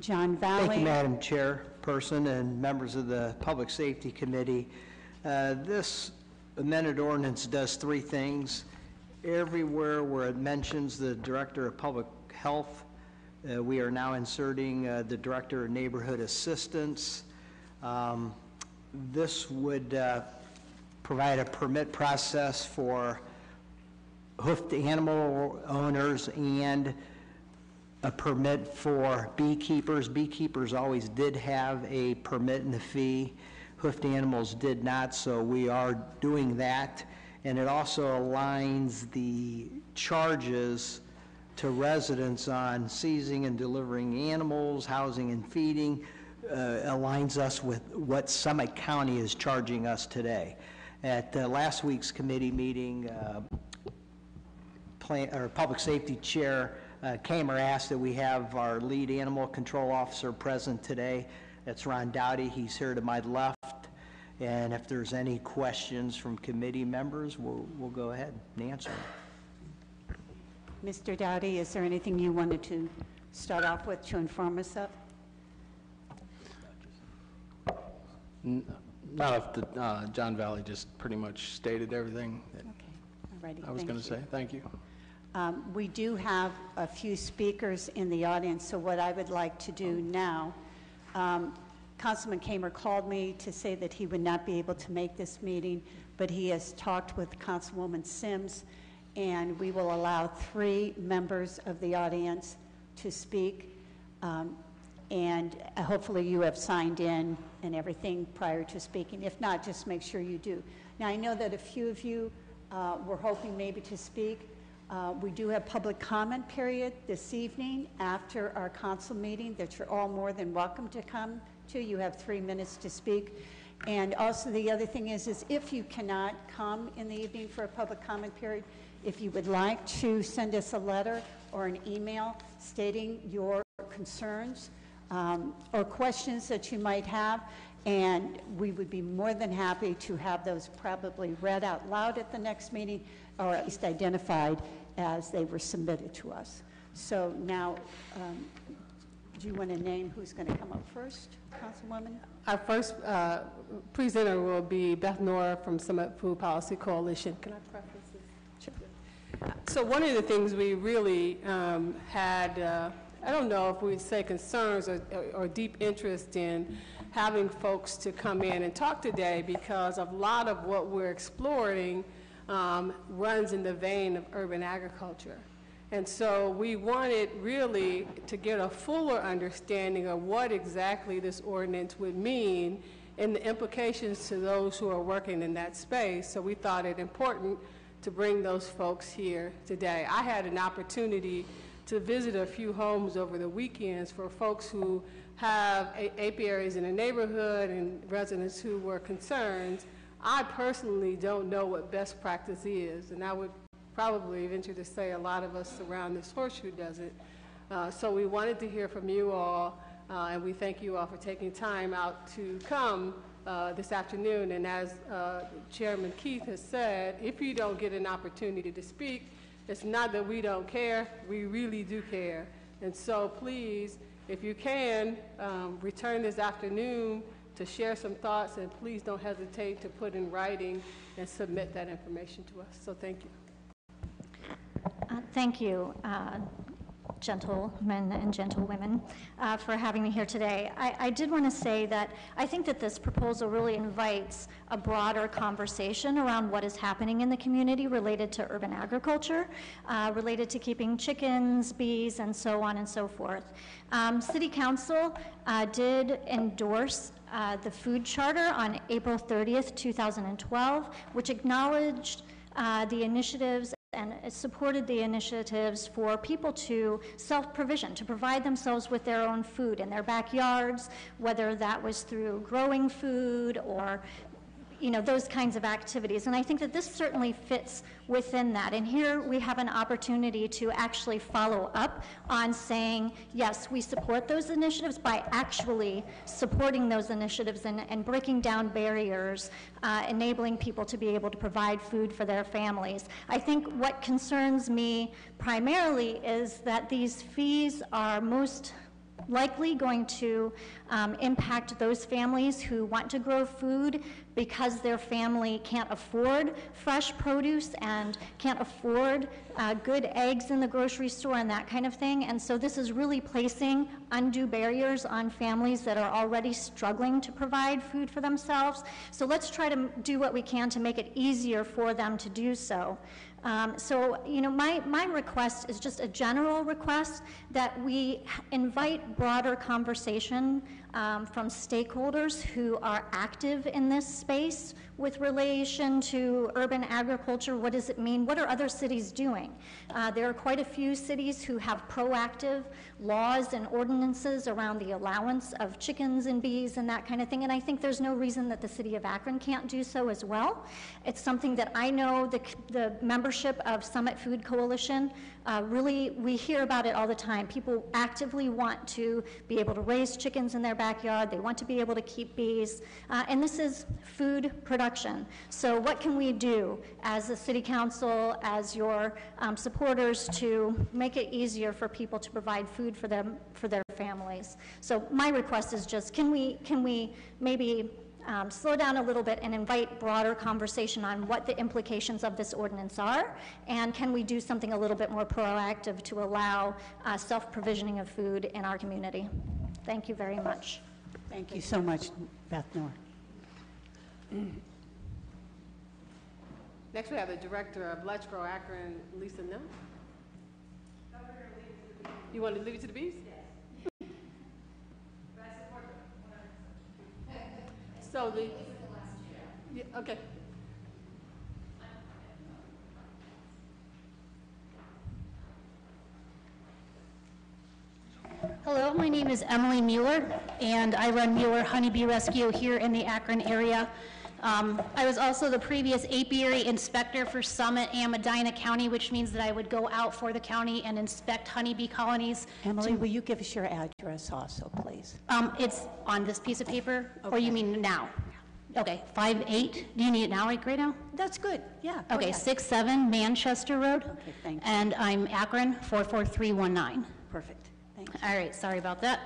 John Valley. Thank you, Madam Chairperson and members of the Public Safety Committee. This amended ordinance does three things. Everywhere where it mentions the Director of Public Health, we are now inserting the Director of Neighborhood Assistance. This would provide a permit process for hoofed animal owners and a permit for beekeepers. Beekeepers always did have a permit and a fee. Hoofed animals did not, so we are doing that. And it also aligns the charges to residents on seizing and delivering animals, housing and feeding, aligns us with what Summit County is charging us today. At last week's committee meeting, Public Safety Chair Kamer asked that we have our lead animal control officer present today. That's Ron Dowdy. He's here to my left. And if there's any questions from committee members, we'll go ahead and answer them. Mr. Dowdy, is there anything you wanted to start off with to inform us of? Not if John Valley just pretty much stated everything that Alrighty, I was going to say. Thank you. We do have a few speakers in the audience, so what I would like to do now, Councilman Kamer called me to say that he would not be able to make this meeting, but he has talked with Councilwoman Sims, and we will allow 3 members of the audience to speak, and hopefully you have signed in and everything prior to speaking. If not, just make sure you do. Now, I know that a few of you were hoping maybe to speak. We do have public comment period this evening after our council meeting that you're all more than welcome to come to. You have 3 minutes to speak. And also the other thing is if you cannot come in the evening for a public comment period, if you would like to send us a letter or an email stating your concerns or questions that you might have, and we would be more than happy to have those probably read out loud at the next meeting, or at least identified as they were submitted to us. So now, do you want to name who's going to come up first, Councilwoman? Our first presenter will be Beth Nora from Summit Food Policy Coalition. Can I preface this? Sure. So one of the things we really had, I don't know if we'd say concerns or deep interest in having folks to come in and talk today, because a lot of what we're exploring runs in the vein of urban agriculture. And so we wanted really to get a fuller understanding of what exactly this ordinance would mean and the implications to those who are working in that space. So we thought it important to bring those folks here today. I had an opportunity to visit a few homes over the weekends for folks who have apiaries in the neighborhood and residents who were concerned. I personally don't know what best practice is, and I would probably venture to say a lot of us around this horseshoe doesn't. So we wanted to hear from you all, and we thank you all for taking time out to come this afternoon. And as Chairman Keith has said, if you don't get an opportunity to speak, it's not that we don't care, we really do care. And so please, if you can, return this afternoon to share some thoughts, and please don't hesitate to put in writing and submit that information to us. So thank you. Thank you, gentlemen and gentlewomen, for having me here today. I did want to say that I think that this proposal really invites a broader conversation around what is happening in the community related to urban agriculture, related to keeping chickens, bees, and so on and so forth. City Council did endorse the food charter on April 30th, 2012, which acknowledged the initiatives and it supported the initiatives for people to self-provision, to provide themselves with their own food in their backyards, whether that was through growing food or those kinds of activities. And I think that this certainly fits within that. And here we have an opportunity to actually follow up on saying, yes, we support those initiatives by actually supporting those initiatives and breaking down barriers, enabling people to be able to provide food for their families. I think what concerns me primarily is that these fees are most likely going to impact those families who want to grow food because their family can't afford fresh produce and can't afford good eggs in the grocery store and that kind of thing. And so this is really placing undue barriers on families that are already struggling to provide food for themselves. So let's try to do what we can to make it easier for them to do so. So, you know, my request is just a general request that we invite broader conversation from stakeholders who are active in this space with relation to urban agriculture. What does it mean? What are other cities doing? There are quite a few cities who have proactive laws and ordinances around the allowance of chickens and bees and that kind of thing, and I think there's no reason that the city of Akron can't do so as well. It's something that I know the membership of Summit Food Coalition, really, we hear about it all the time. People actively want to be able to raise chickens in their backyard. They want to be able to keep bees, and this is food production. So what can we do as a city council, as your supporters, to make it easier for people to provide food for them, for their families? So my request is just, can we maybe slow down a little bit and invite broader conversation on what the implications of this ordinance are, and can we do something a little bit more proactive to allow self-provisioning of food in our community? Thank you very much. Thank you so much, Beth Noor. Next, we have the Director of Let's Grow Akron, Lisa Nim. You want to leave it to the bees? Yes. So yeah, okay. Hello, my name is Emily Mueller, and I run Mueller Honeybee Rescue here in the Akron area. I was also the previous apiary inspector for Summit and Medina County, which means that I would go out for the county and inspect honeybee colonies. Emily, will you give us your address also, please? It's on this piece of paper, Okay. or you mean now? Okay, 58, do you need it now, right now? That's good, yeah. go Okay, ahead. 67 Manchester Road. Okay, thank you. And I'm Akron, 44319. Perfect, thank you. All right, sorry about that.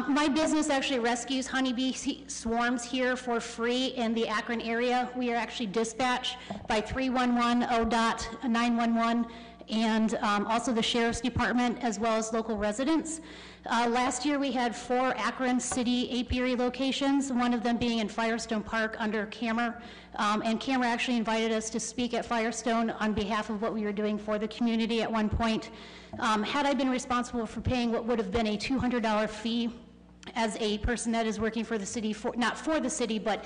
My business actually rescues honeybee swarms here for free in the Akron area. We are actually dispatched by 311, ODOT, 911, and also the Sheriff's Department, as well as local residents. Last year, we had 4 Akron City apiary locations, one of them being in Firestone Park under Camera. And Camera actually invited us to speak at Firestone on behalf of what we were doing for the community at one point. Had I been responsible for paying what would have been a $200 fee as a person that is working for the city, not for the city, but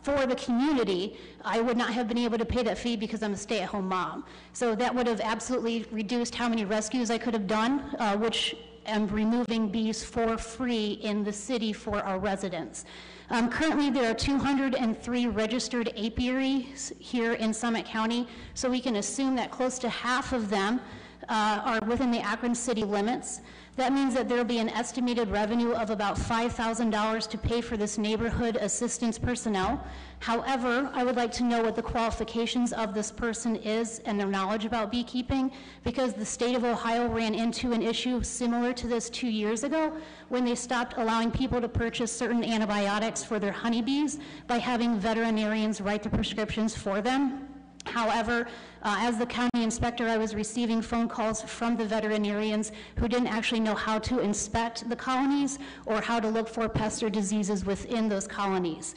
for the community, I would not have been able to pay that fee because I'm a stay-at-home mom. So that would have absolutely reduced how many rescues I could have done, which I'm removing bees for free in the city for our residents. Currently, there are 203 registered apiaries here in Summit County, so we can assume that close to half of them are within the Akron city limits. That means that there will be an estimated revenue of about $5,000 to pay for this neighborhood assistance personnel. However, I would like to know what the qualifications of this person is and their knowledge about beekeeping, because the state of Ohio ran into an issue similar to this 2 years ago when they stopped allowing people to purchase certain antibiotics for their honeybees by having veterinarians write the prescriptions for them. However, as the county inspector, I was receiving phone calls from the veterinarians who didn't actually know how to inspect the colonies or how to look for pests or diseases within those colonies.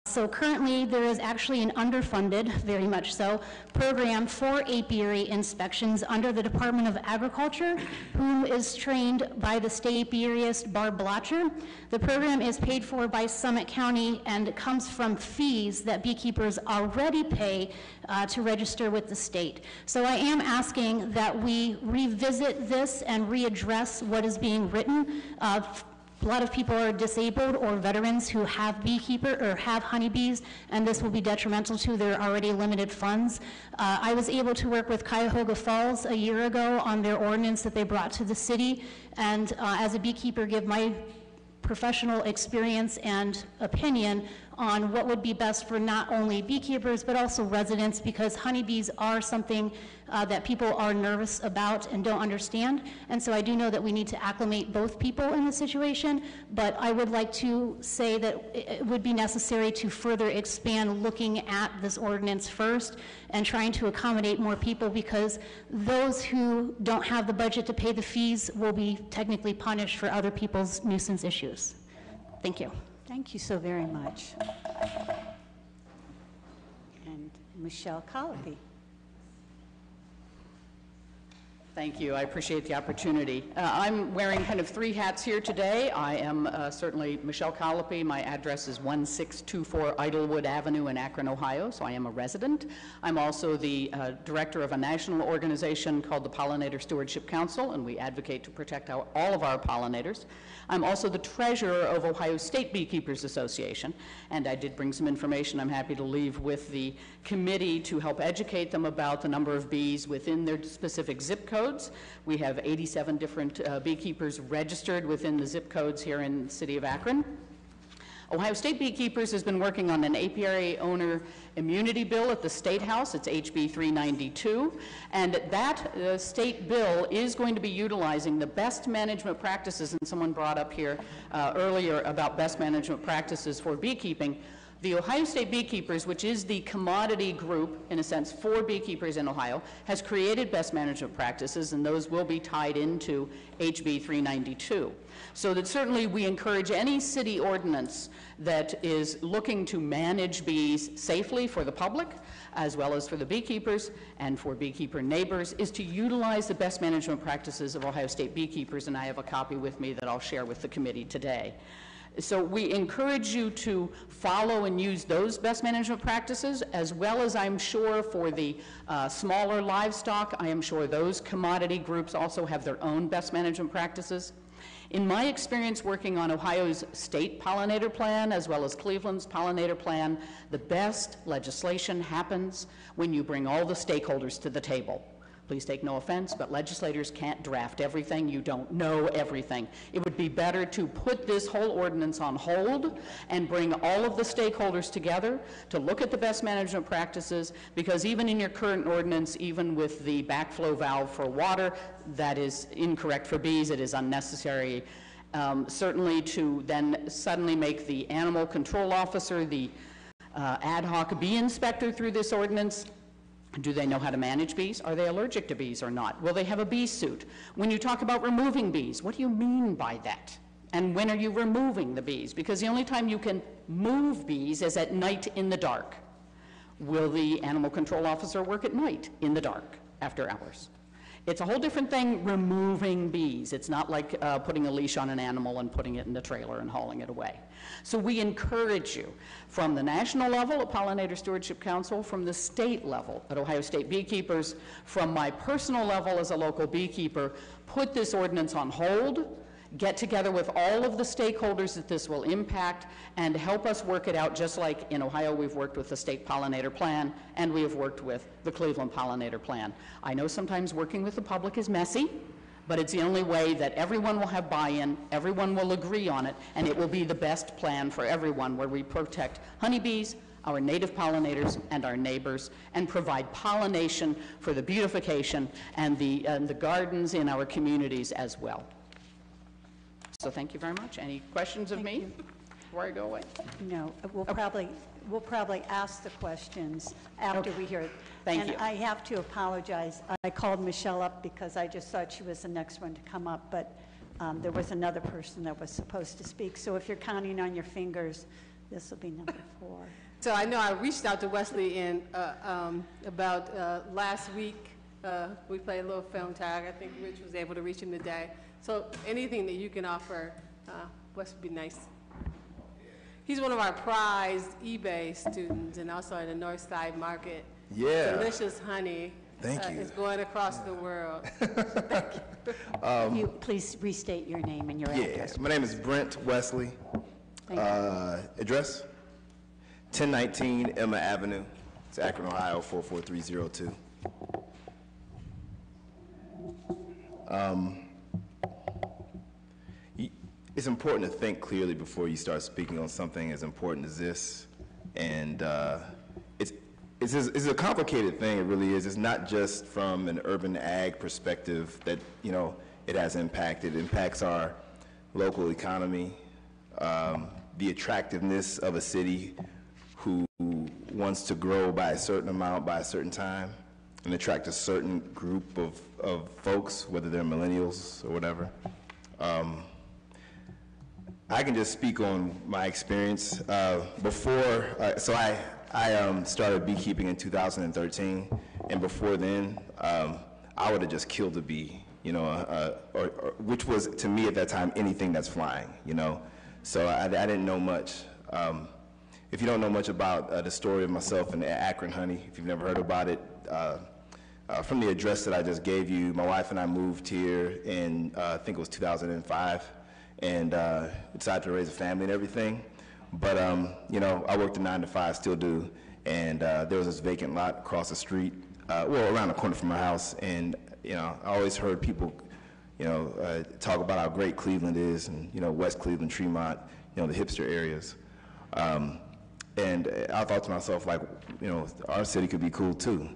So currently, there is actually an underfunded, very much so, program for apiary inspections under the Department of Agriculture, whom is trained by the state apiarist Barb Blotcher. The program is paid for by Summit County and comes from fees that beekeepers already pay to register with the state. So I am asking that we revisit this and readdress what is being written. A lot of people are disabled or veterans who have beekeeper or have honeybees, and this will be detrimental to their already limited funds. I was able to work with Cuyahoga Falls a year ago on their ordinance that they brought to the city, and as a beekeeper, give my professional experience and opinion on what would be best for not only beekeepers but also residents, because honeybees are something that people are nervous about and don't understand. And so I do know that we need to acclimate both people in the situation, but I would like to say that it would be necessary to further expand looking at this ordinance first and trying to accommodate more people, because those who don't have the budget to pay the fees will be technically punished for other people's nuisance issues. Thank you. Thank you so very much. And Michelle Colby. Thank you. I appreciate the opportunity. I'm wearing kind of three hats here today. I am certainly Michelle Colopy. My address is 1624 Idlewood Avenue in Akron, Ohio, so I am a resident. I'm also the director of a national organization called the Pollinator Stewardship Council, and we advocate to protect all of our pollinators. I'm also the treasurer of Ohio State Beekeepers Association, and I did bring some information I'm happy to leave with the committee to help educate them about the number of bees within their specific zip codes. We have 87 different beekeepers registered within the zip codes here in the city of Akron. Ohio State Beekeepers has been working on an apiary owner immunity bill at the State House. It's HB 392, and that state bill is going to be utilizing the best management practices, and someone brought up here earlier about best management practices for beekeeping. The Ohio State Beekeepers, which is the commodity group, in a sense, for beekeepers in Ohio, has created best management practices, and those will be tied into HB 392. So that certainly we encourage any city ordinance that is looking to manage bees safely for the public, as well as for the beekeepers and for beekeeper neighbors, is to utilize the best management practices of Ohio State Beekeepers, and I have a copy with me that I'll share with the committee today. So we encourage you to follow and use those best management practices, as well as I'm sure for the smaller livestock, I am sure those commodity groups also have their own best management practices. In my experience working on Ohio's state pollinator plan, as well as Cleveland's pollinator plan, the best legislation happens when you bring all the stakeholders to the table. Please take no offense, but legislators can't draft everything. You don't know everything. It would be better to put this whole ordinance on hold and bring all of the stakeholders together to look at the best management practices, because even in your current ordinance, even with the backflow valve for water, that is incorrect for bees. It is unnecessary. Certainly to then suddenly make the animal control officer the ad hoc bee inspector through this ordinance. Do they know how to manage bees? Are they allergic to bees or not? Will they have a bee suit? When you talk about removing bees, what do you mean by that? And when are you removing the bees? Because the only time you can move bees is at night in the dark. Will the animal control officer work at night in the dark after hours? It's a whole different thing removing bees. It's not like putting a leash on an animal and putting it in the trailer and hauling it away. So we encourage you from the national level at Pollinator Stewardship Council, from the state level at Ohio State Beekeepers, from my personal level as a local beekeeper, put this ordinance on hold, get together with all of the stakeholders that this will impact, and help us work it out, just like in Ohio we've worked with the state pollinator plan, and we have worked with the Cleveland pollinator plan. I know sometimes working with the public is messy, but it's the only way that everyone will have buy-in, everyone will agree on it, and it will be the best plan for everyone, where we protect honeybees, our native pollinators, and our neighbors, and provide pollination for the beautification and the gardens in our communities as well. So thank you very much. Any questions of me before I go away? No, we'll probably ask the questions after we hear it. Thank you. And I have to apologize. I called Michelle up because I just thought she was the next one to come up, but there was another person that was supposed to speak. So if you're counting on your fingers, this will be number 4. So I know I reached out to Wesley in about last week. We played a little film tag. I think Rich was able to reach him today. So anything that you can offer, Wes, would be nice. He's one of our prized eBay students, and also in the North Side Market. Yeah. Delicious honey. Thank you. Is going across the world. Can you please restate your name and your address? Yeah, my name is Brent Wesley. Address? 1019 Emma Avenue. It's Akron, Ohio, 44302. It's important to think clearly before you start speaking on something as important as this. And it's a complicated thing, it really is. It's not just from an urban ag perspective that, you know, it has impact. It impacts our local economy, the attractiveness of a city who wants to grow by a certain amount by a certain time and attract a certain group of folks, whether they're millennials or whatever. I can just speak on my experience. So I started beekeeping in 2013, and before then, I would have just killed a bee, you know, or which was, to me at that time, anything that's flying, you know. So I didn't know much. If you don't know much about the story of myself and Akron honey, if you've never heard about it, from the address that I just gave you, my wife and I moved here in, I think it was 2005, and decided to raise a family and everything. But, you know, I worked a 9 to 5, still do, and there was this vacant lot across the street, well, around the corner from my house, and, you know, I always heard people, you know, talk about how great Cleveland is, and, you know, West Cleveland, Tremont, you know, the hipster areas. And I thought to myself, like, you know, our city could be cool too.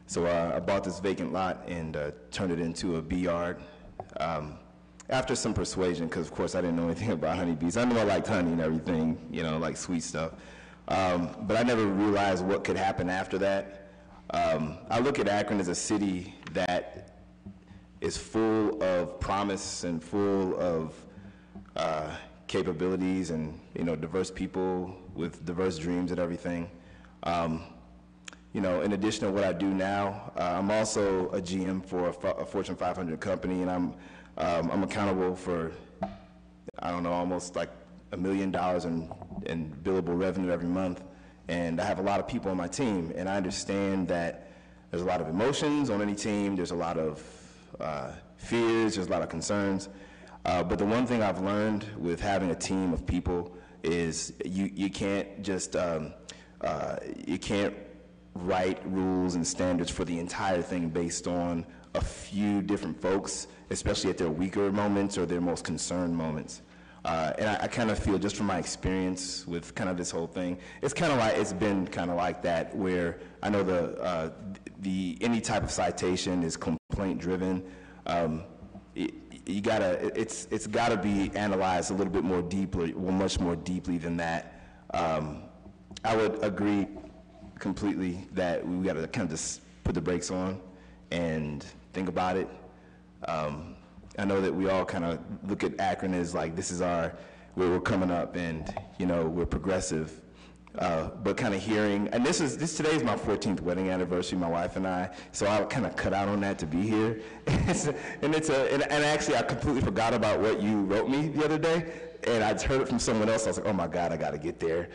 So I bought this vacant lot and turned it into a bee yard. After some persuasion, because of course I didn't know anything about honeybees. I knew I liked honey and everything, you know, like sweet stuff. But I never realized what could happen after that. I look at Akron as a city that is full of promise and full of capabilities and, you know, diverse people with diverse dreams and everything. You know, in addition to what I do now, I'm also a GM for a Fortune 500 company, and I'm accountable for, I don't know, almost like $1 million in billable revenue every month. And I have a lot of people on my team, and I understand that there's a lot of emotions on any team. There's a lot of fears. There's a lot of concerns. But the one thing I've learned with having a team of people is you can't just, you can't write rules and standards for the entire thing based on a few different folks, especially at their weaker moments or their most concerned moments. And I kind of feel, just from my experience with kind of this whole thing, it's kind of like, it's been kind of like that, where I know any type of citation is complaint driven. It's gotta be analyzed a little bit more deeply, well, much more deeply than that. I would agree completely that we gotta kind of just put the brakes on and think about it. I know that we all kind of look at Akron as like, this is where we're coming up, and, you know, we're progressive. But kind of hearing, and today's my 14th wedding anniversary, my wife and I, so I kind of cut out on that to be here. and actually I completely forgot about what you wrote me the other day, and I heard it from someone else. I was like, oh my God, I got to get there.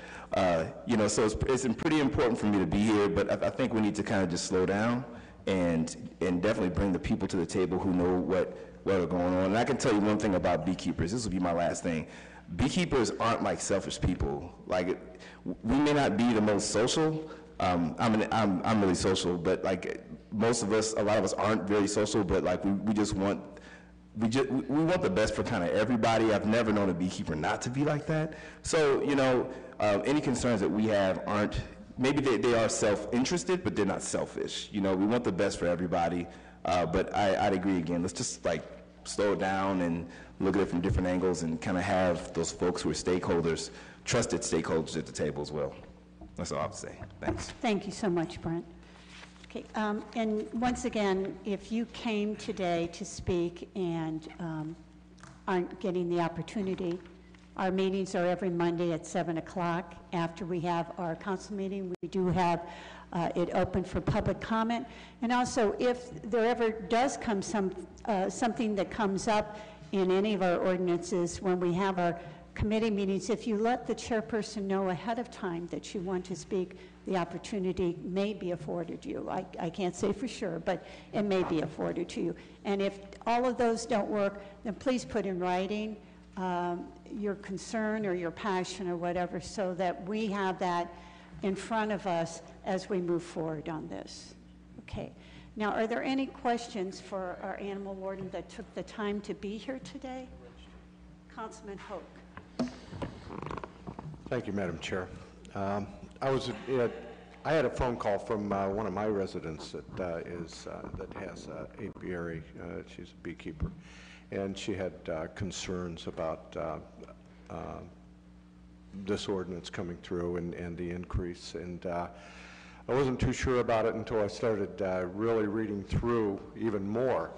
You know, so it's pretty important for me to be here, but I think we need to kind of just slow down and definitely bring the people to the table who know what are going on. And I can tell you one thing about beekeepers. This will be my last thing. Beekeepers aren't like selfish people. Like, we may not be the most social. I'm really social, but like most of us, a lot of us aren't very social. But like we want the best for kind of everybody. I've never known a beekeeper not to be like that. So, you know, any concerns that we have aren't, maybe they are self-interested, but they're not selfish. You know, we want the best for everybody. But I'd agree again. Let's just like slow it down and look at it from different angles and kind of have those folks who are stakeholders, trusted stakeholders at the table as well. That's all I have to say. Thanks. Thank you so much, Brent. Okay, and once again, if you came today to speak and aren't getting the opportunity, our meetings are every Monday at 7 o'clock. After we have our council meeting, we do have it open for public comment. And also, if there ever does come something that comes up in any of our ordinances when we have our committee meetings, if you let the chairperson know ahead of time that you want to speak, the opportunity may be afforded you. I can't say for sure, but it may be afforded to you. And if all of those don't work, then please put in writing your concern or your passion or whatever, so that we have that in front of us as we move forward on this. Okay. Now, are there any questions for our animal warden that took the time to be here today? Councilman Hoke. Thank you, Madam Chair. I had a phone call from one of my residents that has apiary. She's a beekeeper, and she had concerns about this ordinance coming through and the increase. And I wasn't too sure about it until I started really reading through even more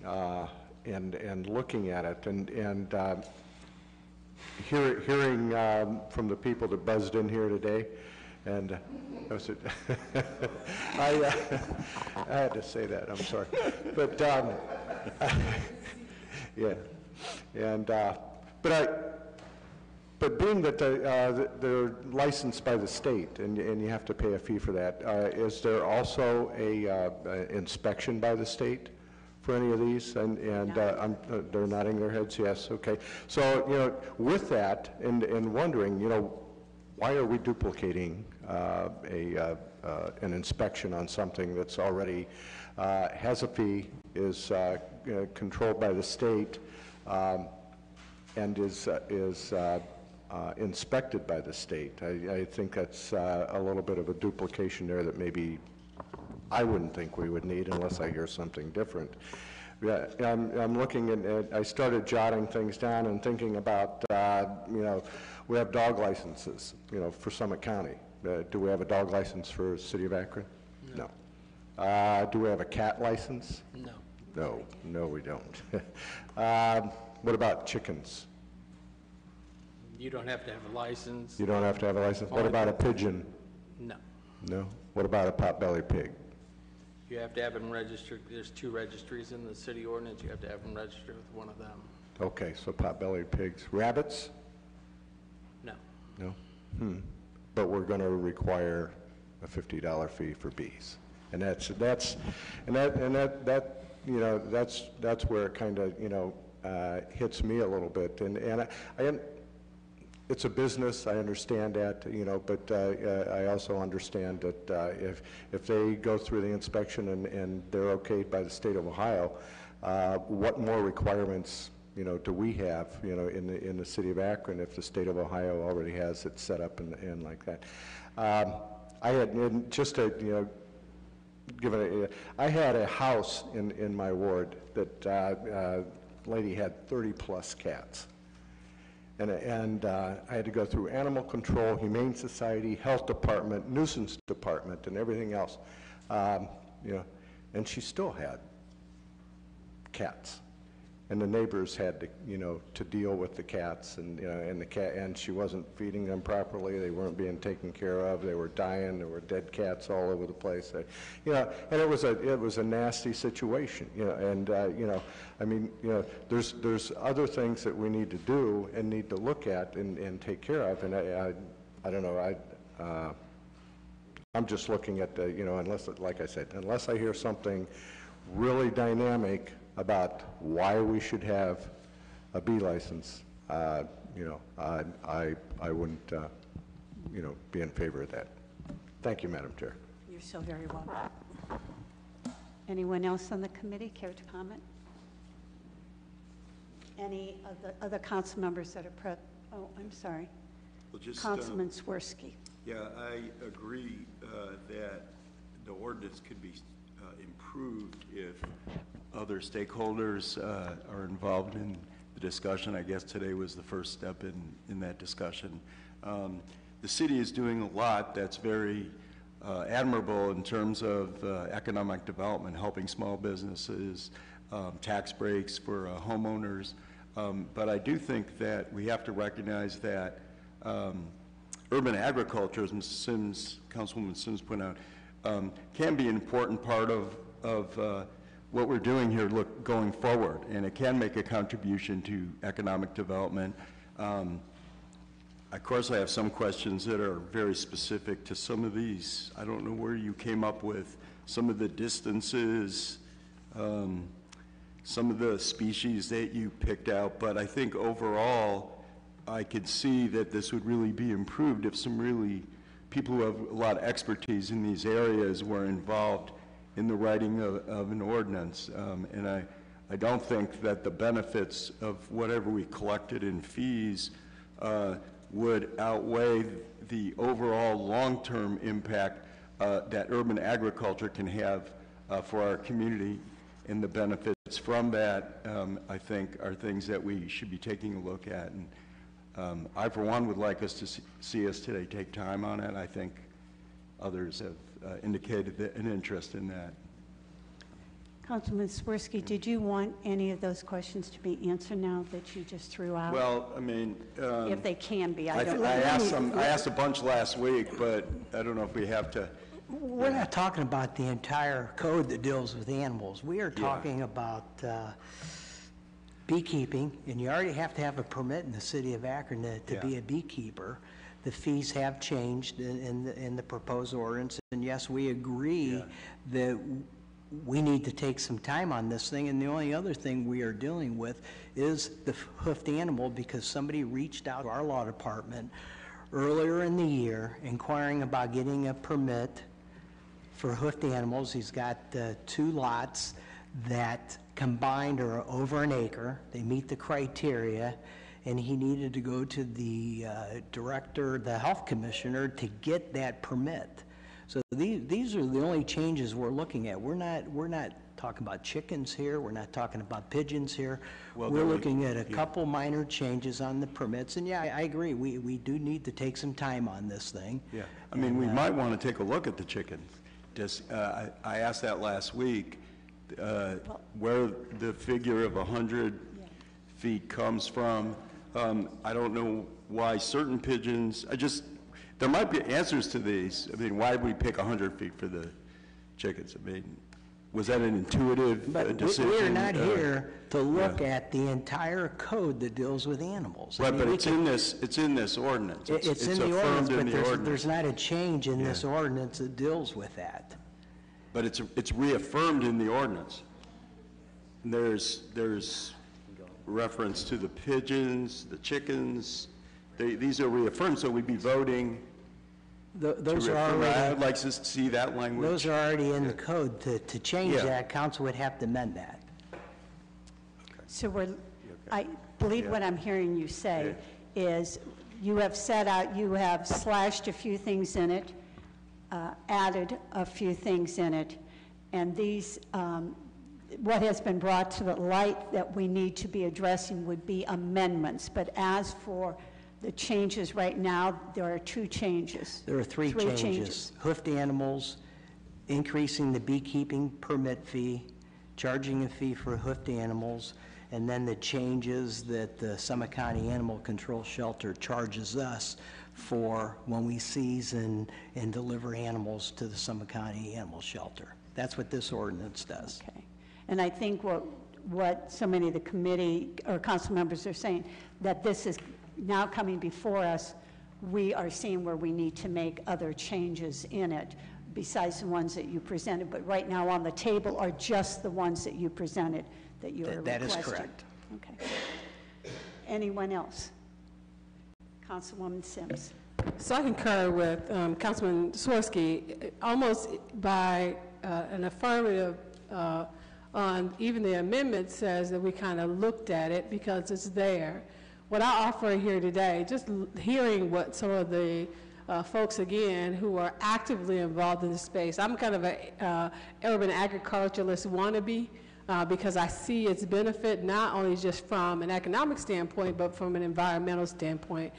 and looking at it and hearing from the people that buzzed in here today. And I had to say that, I'm sorry. But, yeah, and, but being that they're licensed by the state and you have to pay a fee for that, is there also a inspection by the state for any of these? And they're nodding their heads, yes, okay. So, you know, with that and wondering, you know, why are we duplicating an inspection on something that's already has a fee, is controlled by the state, and is inspected by the state? I think that's a little bit of a duplication there that maybe I wouldn't think we would need unless I hear something different. Yeah, I'm looking at, I started jotting things down and thinking about, you know, we have dog licenses, you know, for Summit County. Do we have a dog license for the city of Akron? No. Do we have a cat license? No. No, we don't. What about chickens? You don't have to have a license. You don't have to have a license. What about a pigeon? No. No. What about a potbelly pig? You have to have them registered. There's 2 registries in the city ordinance. You have to have them registered with one of them. Okay, so potbelly pigs. Rabbits? No. No? But we're going to require a $50 fee for bees. And that's you know, that's where it kind of, you know, hits me a little bit. And it's a business, I understand that, you know, but I also understand that if they go through the inspection and they're okayed by the state of Ohio, what more requirements, you know, do we have, you know, in the city of Akron if the state of Ohio already has it set up and like that? I had, and just to, you know, I had a house in my ward that lady had 30-plus cats. And I had to go through animal control, humane society, health department, nuisance department, and everything else. You know, and she still had cats. And the neighbors had to, you know, to deal with the cats, and you know, and she wasn't feeding them properly. They weren't being taken care of. They were dying. There were dead cats all over the place. You know, and it was a nasty situation. You know, and you know, I mean, you know, there's other things that we need to do and need to look at and take care of. And I don't know. I'm just looking at the, you know, unless, like I said, unless I hear something really dynamic about why we should have a bee license, you know, I wouldn't, you know, be in favor of that. Thank you, Madam Chair. You're so very welcome. Anyone else on the committee care to comment? Any of the other council members that are oh, I'm sorry. Well, just, Councilman Swirsky. Yeah, I agree that the ordinance could be improved if other stakeholders are involved in the discussion. I guess today was the first step in that discussion. The city is doing a lot that's very admirable in terms of economic development, helping small businesses, tax breaks for homeowners. But I do think that we have to recognize that urban agriculture, as Councilwoman Sims pointed out, can be an important part of what we're doing here going forward, and it can make a contribution to economic development. Of course, I have some questions that are very specific to some of these. I don't know where you came up with some of the distances, some of the species that you picked out, but I think overall, I could see that this would really be improved if some really people who have a lot of expertise in these areas were involved in the writing of an ordinance. And I don't think that the benefits of whatever we collected in fees would outweigh the overall long-term impact that urban agriculture can have for our community, and the benefits from that, I think, are things that we should be taking a look at. And I, for one, would like us to see us today take time on it. I think others have indicated an interest in that. Councilman Swirsky, did you want any of those questions to be answered now that you just threw out? Well, I mean... If they can be, I don't know. I asked a bunch last week, but I don't know if we have to... We're not talking about the entire code that deals with animals. We are talking about beekeeping, and you already have to have a permit in the city of Akron to be a beekeeper. The fees have changed in the proposed ordinance, and yes, we agree that we need to take some time on this thing, and the only other thing we are dealing with is the hoofed animal, because somebody reached out to our law department earlier in the year inquiring about getting a permit for hoofed animals. He's got 2 lots that combined are over an acre. They meet the criteria, and he needed to go to the director, the health commissioner, to get that permit. So these are the only changes we're looking at. We're not talking about chickens here. We're not talking about pigeons here. Well, we're looking at a couple minor changes on the permits. And yeah, I agree. We do need to take some time on this thing. Yeah, I mean, we might want to take a look at the chickens. Just, I asked that last week, where the figure of 100 feet comes from. I don't know why certain pigeons, there might be answers to these. I mean, why did we pick 100 feet for the chickens? I mean, was that an intuitive decision? We're not here to look at the entire code that deals with animals. Right, but it's in this ordinance. It's in the ordinance, but there's not a change in this ordinance that deals with that. But it's reaffirmed in the ordinance. There's reference to the pigeons, the chickens. These are reaffirmed, so we'd be voting. Those are already. I'd like to see that language. Those are already in the code. To change that, council would have to amend that. So I believe what I'm hearing you say is you have set out, you have slashed a few things in it, added a few things in it, and these, what has been brought to the light that we need to be addressing would be amendments. But as for the changes right now, there are 2 changes. There are 3 changes. Hoofed animals, increasing the beekeeping permit fee, charging a fee for hoofed animals, and then the changes that the Summit County Animal Control Shelter charges us for when we seize and deliver animals to the Summit County Animal Shelter. That's what this ordinance does. Okay. And I think what so many of the committee or council members are saying, that this is now coming before us, we are seeing where we need to make other changes in it besides the ones that you presented. But right now on the table are just the ones that you presented that you are requesting. That is correct. Okay. Anyone else? Councilwoman Sims. So I concur with Councilman Swirsky, almost by an affirmative on even the amendment says that we kind of looked at it because it's there. What I offer here today, just hearing what some of the folks, again, who are actively involved in the space. I'm kind of a urban agriculturalist wannabe because I see its benefit not only just from an economic standpoint, but from an environmental standpoint.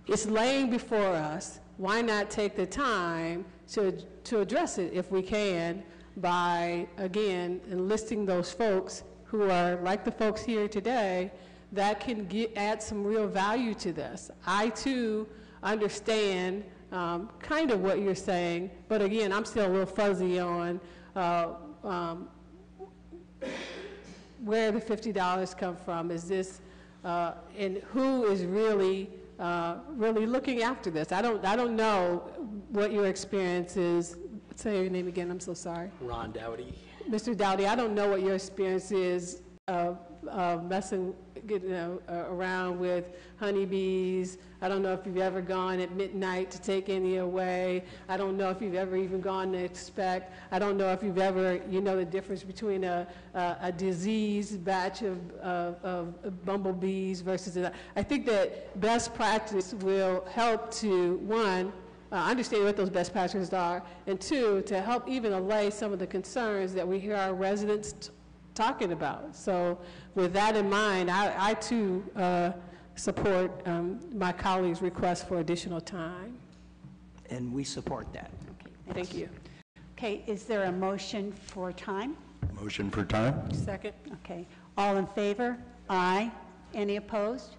It's laying before us. Why not take the time to address it if we can by, again, enlisting those folks who are like the folks here today that can add some real value to this. I, too, understand kind of what you're saying, but again, I'm still a little fuzzy on where the $50 come from. Is this, and who is really looking after this? I don't know what your experience is. Say your name again, I'm so sorry. Ron Dowdy. Mr. Dowdy, I don't know what your experience is messing around with honeybees. I don't know if you've ever gone at midnight to take any away. I don't know if you've ever even gone to inspect. I don't know if you've ever, the difference between a diseased batch of bumblebees versus I think that best practice will help to, one, understand what those best practices are, and 2, to help even allay some of the concerns that we hear our residents talking about. So with that in mind, I too support my colleague's request for additional time. And we support that. Thank you. Okay, is there a motion for time? Motion for time? Second. Okay. All in favor? Aye. Any opposed?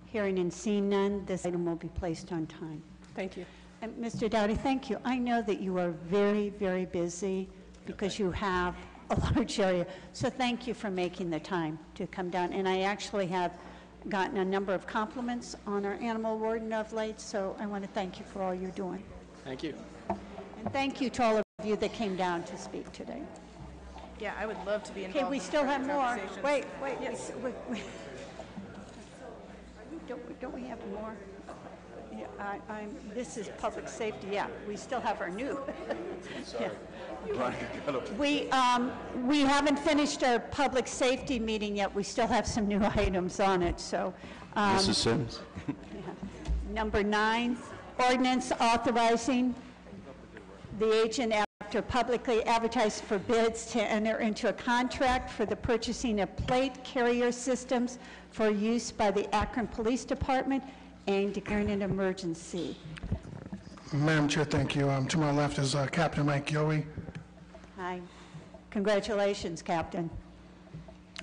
Hearing and seeing none, this item will be placed on time. Thank you. And Mr. Dowdy, thank you. I know that you are very, very busy because you have a large area. So thank you for making the time to come down. And I actually have gotten a number of compliments on our animal warden of late, so I want to thank you for all you're doing. Thank you. And thank you to all of you that came down to speak today. Yeah, I would love to be involved. Okay, we in still have further more. conversations. Wait. Yes. Don't we have more? Yeah, this is public safety, yeah, we still have our new. Sorry. We haven't finished our public safety meeting yet, we still have some new items on it, so. Mrs. Sims? Number 9, ordinance authorizing the agent after publicly advertising for bids to enter into a contract for the purchasing of plate carrier systems for use by the Akron Police Department and declaring an emergency. Madam Chair, thank you. To my left is Captain Mike Yowie. Hi. Congratulations, Captain.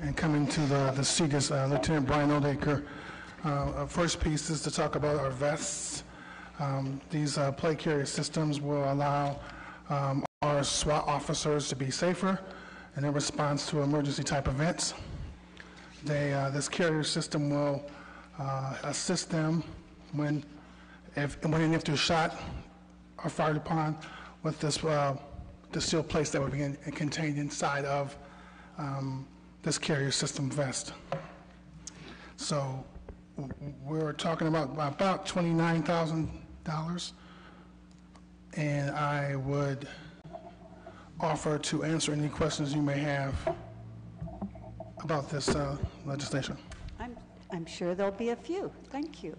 And coming to the seat is Lieutenant Brian Oldacre. First piece is to talk about our vests. These plate carrier systems will allow our SWAT officers to be safer in their response to emergency type events. This carrier system will assist them when and if they're shot or fired upon with this the steel plates that would be contained inside of this carrier system vest. So we're talking about $29,000, and I would offer to answer any questions you may have about this legislation. I'm sure there'll be a few. Thank you.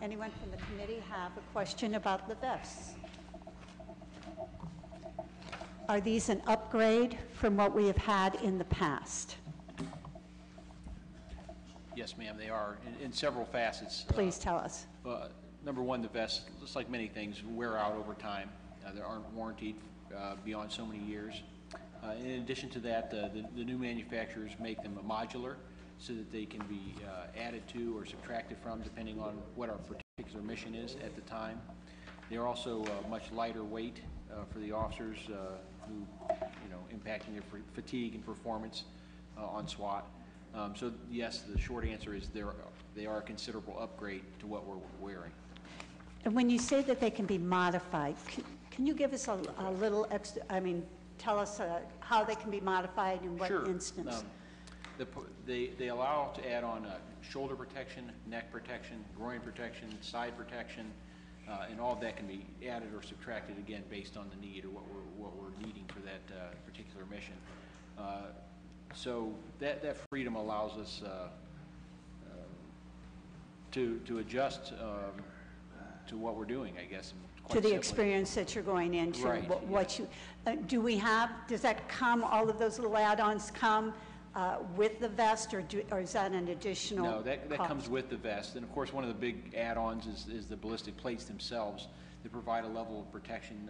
Anyone from the committee have a question about the vests? Are these an upgrade from what we have had in the past? Yes, ma'am, they are in several facets. Please tell us. Number one, the vests, just like many things, wear out over time. They aren't warranted beyond so many years. In addition to that, the new manufacturers make them modular so that they can be added to or subtracted from depending on what our particular mission is at the time. They're also much lighter weight for the officers who, impacting their fatigue and performance on SWAT. So yes, the short answer is they are a considerable upgrade to what we're wearing. And when you say that they can be modified, can you give us a little extra, tell us how they can be modified in what instance? They allow to add on shoulder protection, neck protection, groin protection, side protection, and all of that can be added or subtracted again based on the need or what we're needing for that particular mission. So that freedom allows us to adjust to what we're doing, I guess. To the experience that you're going into. Right. What you does that come, all of those little add-ons come with the vest, or is that an additional No, that cost? comes with the vest. And of course, one of the big add-ons is the ballistic plates themselves that provide a level of protection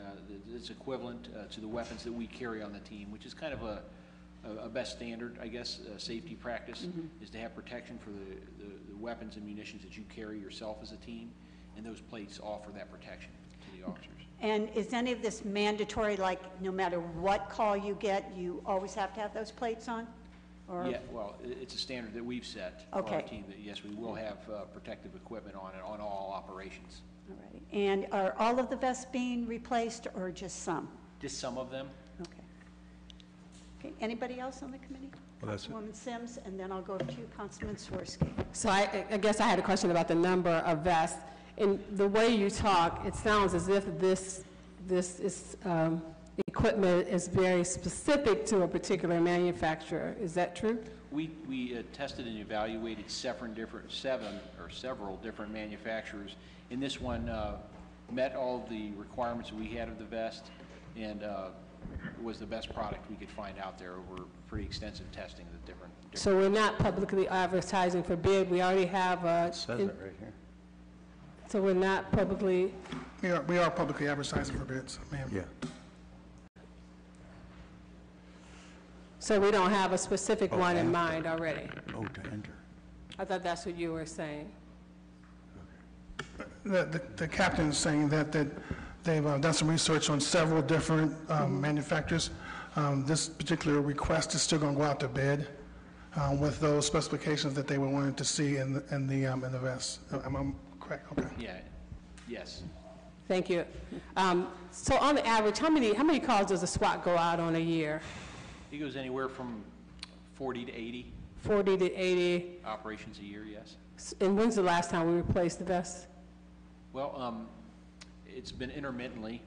that's equivalent to the weapons that we carry on the team, which is kind of a best standard, I guess, safety practice, is to have protection for the weapons and munitions that you carry yourself as a team, and those plates offer that protection to the officers. And is any of this mandatory, like no matter what call you get, you always have to have those plates on? Or? Yeah, well, it's a standard that we've set for our team, that yes, we will have protective equipment on all operations. All right. And are all of the vests being replaced, or just some? Just some of them. Okay. Okay, anybody else on the committee? Well, that's it. Councilwoman Sims, and then I'll go to you, Councilman Swirsky. So I guess I had a question about the number of vests. In the way you talk, it sounds as if this is equipment is very specific to a particular manufacturer. Is that true? We tested and evaluated several different manufacturers, and this one met all of the requirements that we had of the vest, and was the best product we could find out there over pretty extensive testing of the different. So we're not publicly advertising for bid. We already have a. It says it right here. So we're not publicly. We are publicly advertising for bids, ma'am. Yeah. So we don't have a specific Oh, one in after. mind already? Oh, to enter. I thought that's what you were saying. The captain is saying that they've done some research on several different manufacturers. This particular request is still going to go out to bid with those specifications that they were wanting to see in the vest. Am I correct? Okay. Yeah, yes. Thank you. So on the average, how many calls does a SWAT go out on a year? It goes anywhere from 40 to 80 40 to 80. operations a year, yes. And when's the last time we replaced the vest? Well, it's been intermittently.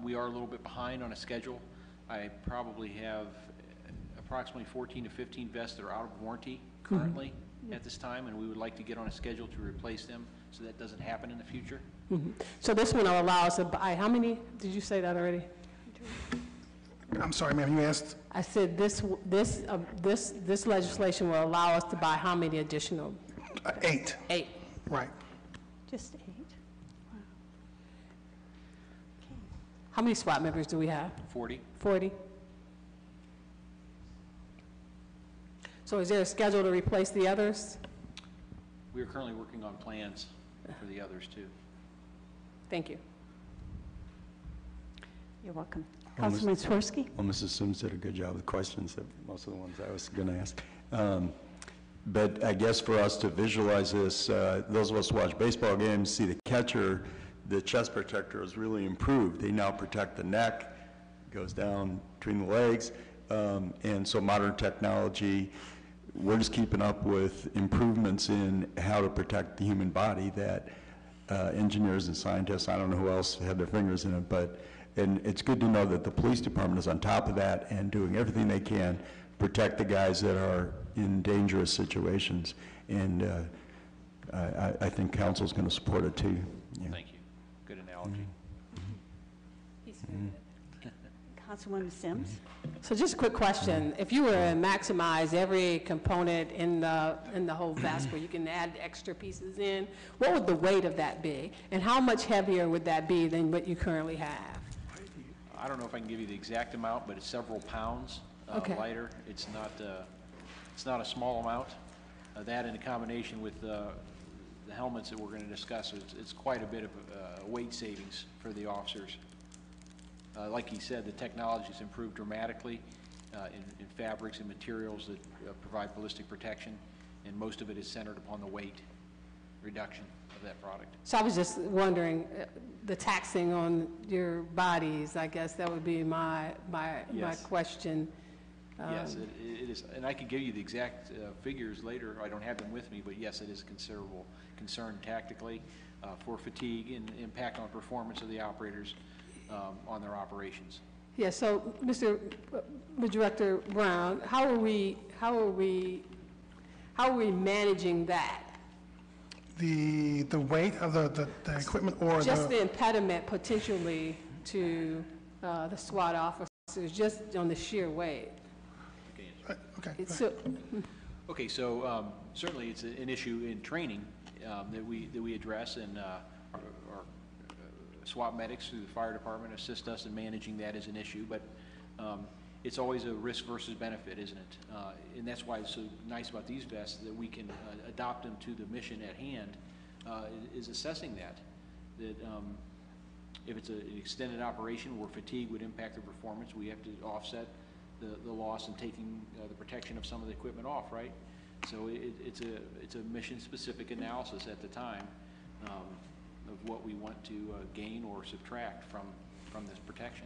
We are a little bit behind on a schedule. I probably have approximately 14 to 15 vests that are out of warranty currently at this time, and we would like to get on a schedule to replace them so that doesn't happen in the future. So this one will allow us to buy, how many? Did you say that already? I'm sorry, ma'am, you asked? I said this legislation will allow us to buy how many additional? 8. 8. Right. Just 8? Wow. How many SWAT members do we have? 40. 40. So is there a schedule to replace the others? We are currently working on plans for the others, too. Thank you. You're welcome. Well, Councilman Swirsky? Well, Mrs. Sims did a good job with questions, that most of the ones I was going to ask. But I guess for us to visualize this, those of us who watch baseball games see the catcher, the chest protector is really improved. They now protect the neck, goes down between the legs, and so modern technology, we're just keeping up with improvements in how to protect the human body that engineers and scientists, I don't know who else had their fingers in it, and it's good to know that the police department is on top of that and doing everything they can to protect the guys that are in dangerous situations. And I think council's going to support it too. Yeah. Thank you. Good analogy. Councilwoman Sims? So just a quick question. If you were to maximize every component in the whole vest where you can add extra pieces in, what would the weight of that be? And how much heavier would that be than what you currently have? I don't know if I can give you the exact amount, but it's several pounds Okay. lighter. It's not a small amount. That in combination with the helmets that we're going to discuss, it's quite a bit of weight savings for the officers. Like he said, the technology has improved dramatically in fabrics and materials that provide ballistic protection, and most of it is centered upon the weight reduction of that product. So I was just wondering, the taxing on your bodies, I guess that would be my Yes. question. Yes, it is, and I can give you the exact figures later. I don't have them with me, but yes, it is a considerable concern tactically for fatigue and impact on performance of the operators on their operations. Yeah, so Mr. Director Brown, how are we managing that? The weight of the equipment or Just the impediment potentially to the SWAT officers, just on the sheer weight. Okay. It's Okay, so certainly it's an issue in training that we address, and our SWAT medics through the fire department assist us in managing that as an issue, but it's always a risk versus benefit, isn't it? And that's why it's so nice about these vests, that we can adopt them to the mission at hand, is assessing that if it's an extended operation where fatigue would impact the performance, we have to offset the loss and taking the protection of some of the equipment off, right? So it's a mission-specific analysis at the time of what we want to gain or subtract from this protection.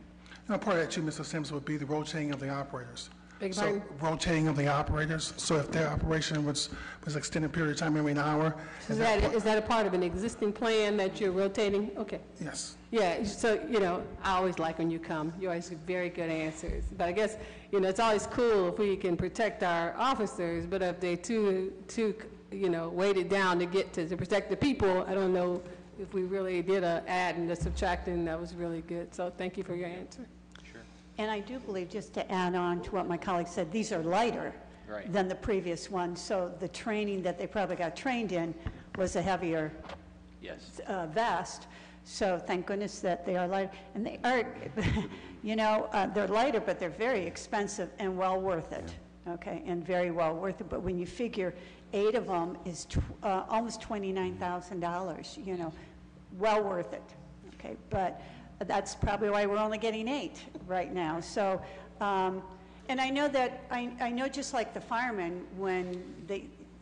Now, part of that too, Mr. Sims, would be the rotating of the operators. Beg your So pardon? rotating of the operators. So if their operation was extended period of time, every an hour. Is that a part of an existing plan that you're rotating? Okay. Yes. Yeah, so, I always like when you come. You always give very good answers. But I guess, it's always cool if we can protect our officers, but if they're too weighted down to get to protect the people, I don't know if we really did a add and a subtracting. That was really good. So thank you for your answer. Sure. And I do believe, just to add on to what my colleague said, these are lighter Right. than the previous one. So the training that they probably got trained in was a heavier Yes. vest. So thank goodness that they are lighter. And they are, you know, they're lighter, but they're very expensive and well worth it, okay, and very well worth it. But when you figure 8 of them is almost $29,000, you know, well worth it, okay? But that's probably why we're only getting 8 right now. So, and I know that, I know just like the firemen, when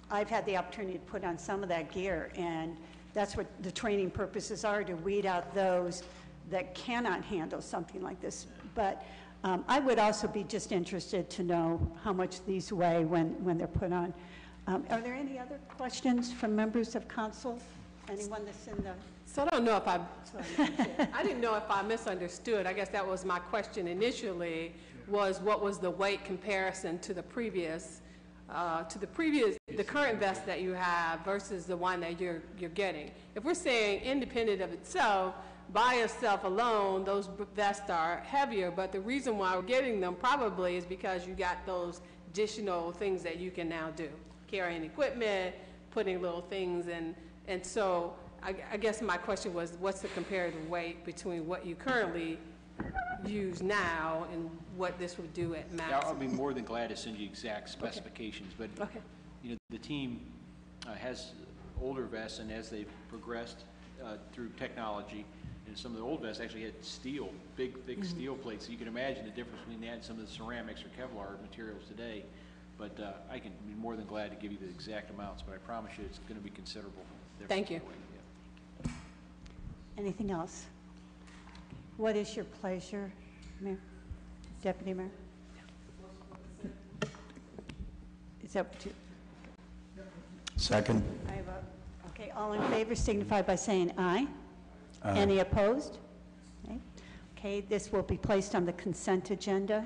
I've had the opportunity to put on some of that gear, and that's what the training purposes are, to weed out those that cannot handle something like this. But I would also be just interested to know how much these weigh when they're put on. Are there any other questions from members of council? Anyone that's in the... So I don't know if I didn't know if I misunderstood. I guess that was my question initially, was what was the weight comparison to the previous, the current vest that you have versus the one that you're getting. If we're saying independent of itself, by itself alone, those vests are heavier, but the reason why we're getting them probably is because you got those additional things that you can now do, carrying equipment, putting little things in, and so I guess my question was, what's the comparative weight between what you currently use now and what this would do at max? Yeah, I'll be more than glad to send you exact specifications, but you know, the team has older vests, and as they've progressed through technology, and some of the old vests actually had steel, big, thick steel plates, so you can imagine the difference between that and some of the ceramics or Kevlar materials today. But I can be more than glad to give you the exact amounts, but I promise you it's going to be considerable. Thank you. Anything else? What is your pleasure, Mayor? Deputy Mayor? Is that what you... Second. I have a, okay, all in favor signify by saying aye. Aye. Any opposed? Okay, this will be placed on the consent agenda.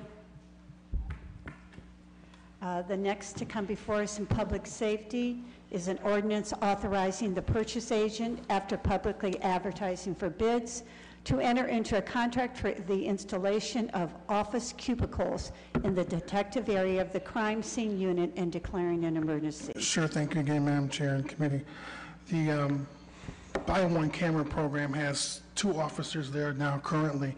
The next to come before us in public safety is an ordinance authorizing the purchase agent, after publicly advertising for bids, to enter into a contract for the installation of office cubicles in the detective area of the crime scene unit and declaring an emergency. Sure, thank you again, Madam Chair and Committee. The Buy One Camera program has 2 officers there now currently.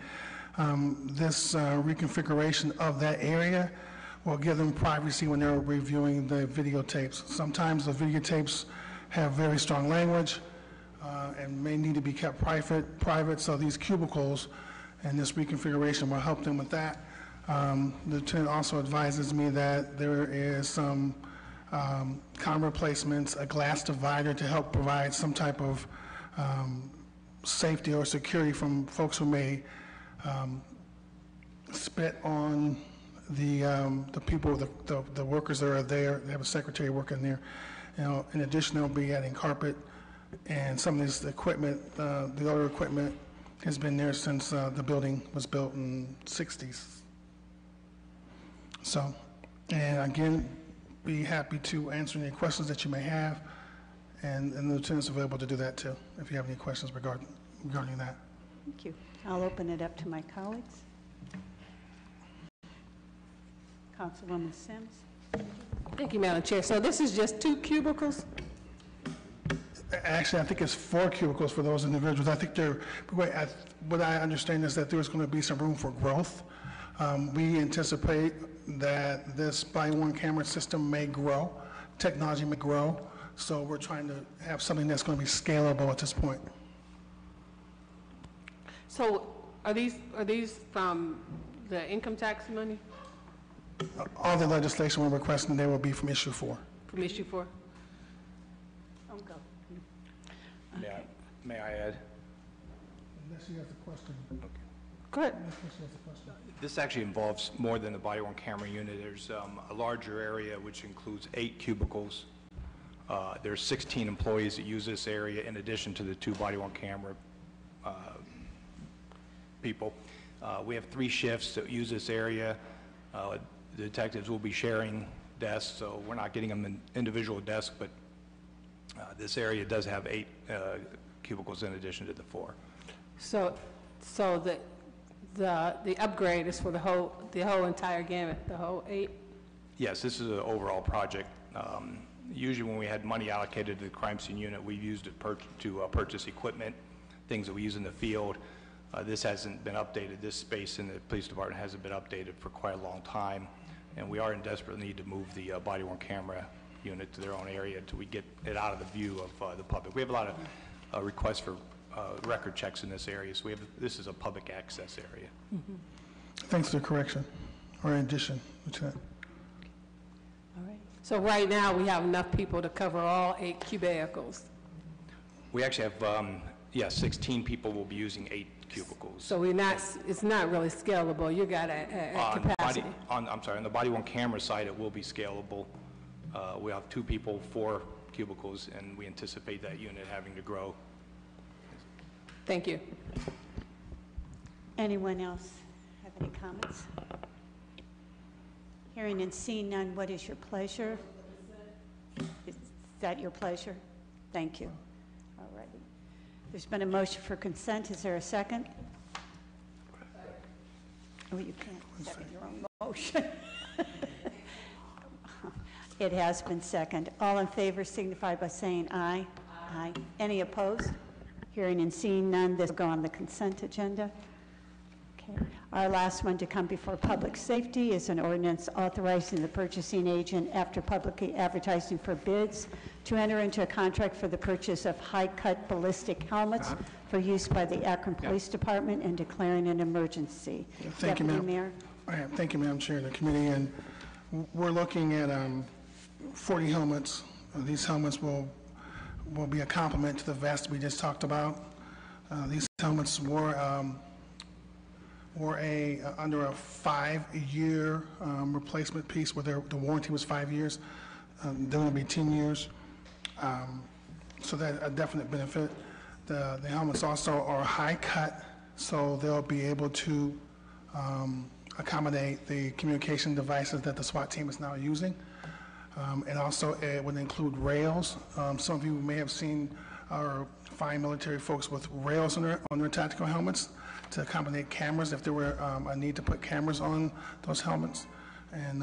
This reconfiguration of that area will give them privacy when they're reviewing the videotapes. Sometimes the videotapes have very strong language and may need to be kept private, so these cubicles and this reconfiguration will help them with that. The lieutenant also advises me that there is some camera replacements, a glass divider to help provide some type of safety or security from folks who may spit on the people, the workers that are there. They have a secretary working there. You know, in addition, they'll be adding carpet, and some of this equipment, the other equipment, has been there since the building was built in the 60s. So, and again, be happy to answer any questions that you may have, and the lieutenant's available to do that too, if you have any questions regarding that. Thank you. I'll open it up to my colleagues. Councilwoman Sims. Thank you, Madam Chair. So this is just 2 cubicles? Actually, I think it's 4 cubicles for those individuals. I think what I understand is that there's going to be some room for growth. We anticipate that this Buy One camera system may grow, technology may grow, so we're trying to have something that's going to be scalable at this point. So are these from the income tax money? All the legislation we're requesting, they will be from issue 4. From issue 4? May I add? Unless she has a question. Okay. Go ahead. This actually involves more than the Buy One camera unit. There's a larger area which includes 8 cubicles. There's 16 employees that use this area in addition to the 2 Buy One camera people. We have 3 shifts that use this area. The detectives will be sharing desks, so we're not getting them in individual desks, but this area does have 8 cubicles in addition to the 4. So the upgrade is for the whole entire gamut, the whole 8? Yes, this is an overall project. Usually when we had money allocated to the crime scene unit, we've used it to purchase equipment things that we use in the field. This hasn't been updated. This space in the police department hasn't been updated for quite a long time, and we are in desperate need to move the body-worn camera unit to their own area until we get it out of the view of the public. We have a lot of requests for record checks in this area, so this is a public access area. Thanks for the correction, or addition, Lieutenant. All right. So right now, we have enough people to cover all 8 cubicles. We actually have, 16 people will be using 8 cubicles. So it's not really scalable. You got a capacity. On the body-worn camera side, it will be scalable. We have 2 people, 4 cubicles, and we anticipate that unit having to grow. Thank you. Anyone else have any comments? Hearing and seeing none, what is your pleasure? Is that your pleasure? Thank you. All righty. There's been a motion for consent. Is there a second? Oh, you can't second your own motion. It has been seconded. All in favor signify by saying aye. Aye. Any opposed? Hearing and seeing none, this will go on the consent agenda. Okay. Our last one to come before public safety is an ordinance authorizing the purchasing agent, after publicly advertising for bids, to enter into a contract for the purchase of high-cut ballistic helmets for use by the Akron Police Department and declaring an emergency. Thank you, Deputy ma'am. Mayor. All right, thank you, Madam Chair, and the committee. And we're looking at 40 helmets. These helmets will be a complement to the vest we just talked about. These helmets were under a 5-year replacement piece where the warranty was 5 years. They're going to be 10 years. So that's a definite benefit. The helmets also are high cut, so they'll be able to accommodate the communication devices that the SWAT team is now using. And also it would include rails. Some of you may have seen our fine military folks with rails on their tactical helmets to accommodate cameras if there were a need to put cameras on those helmets. And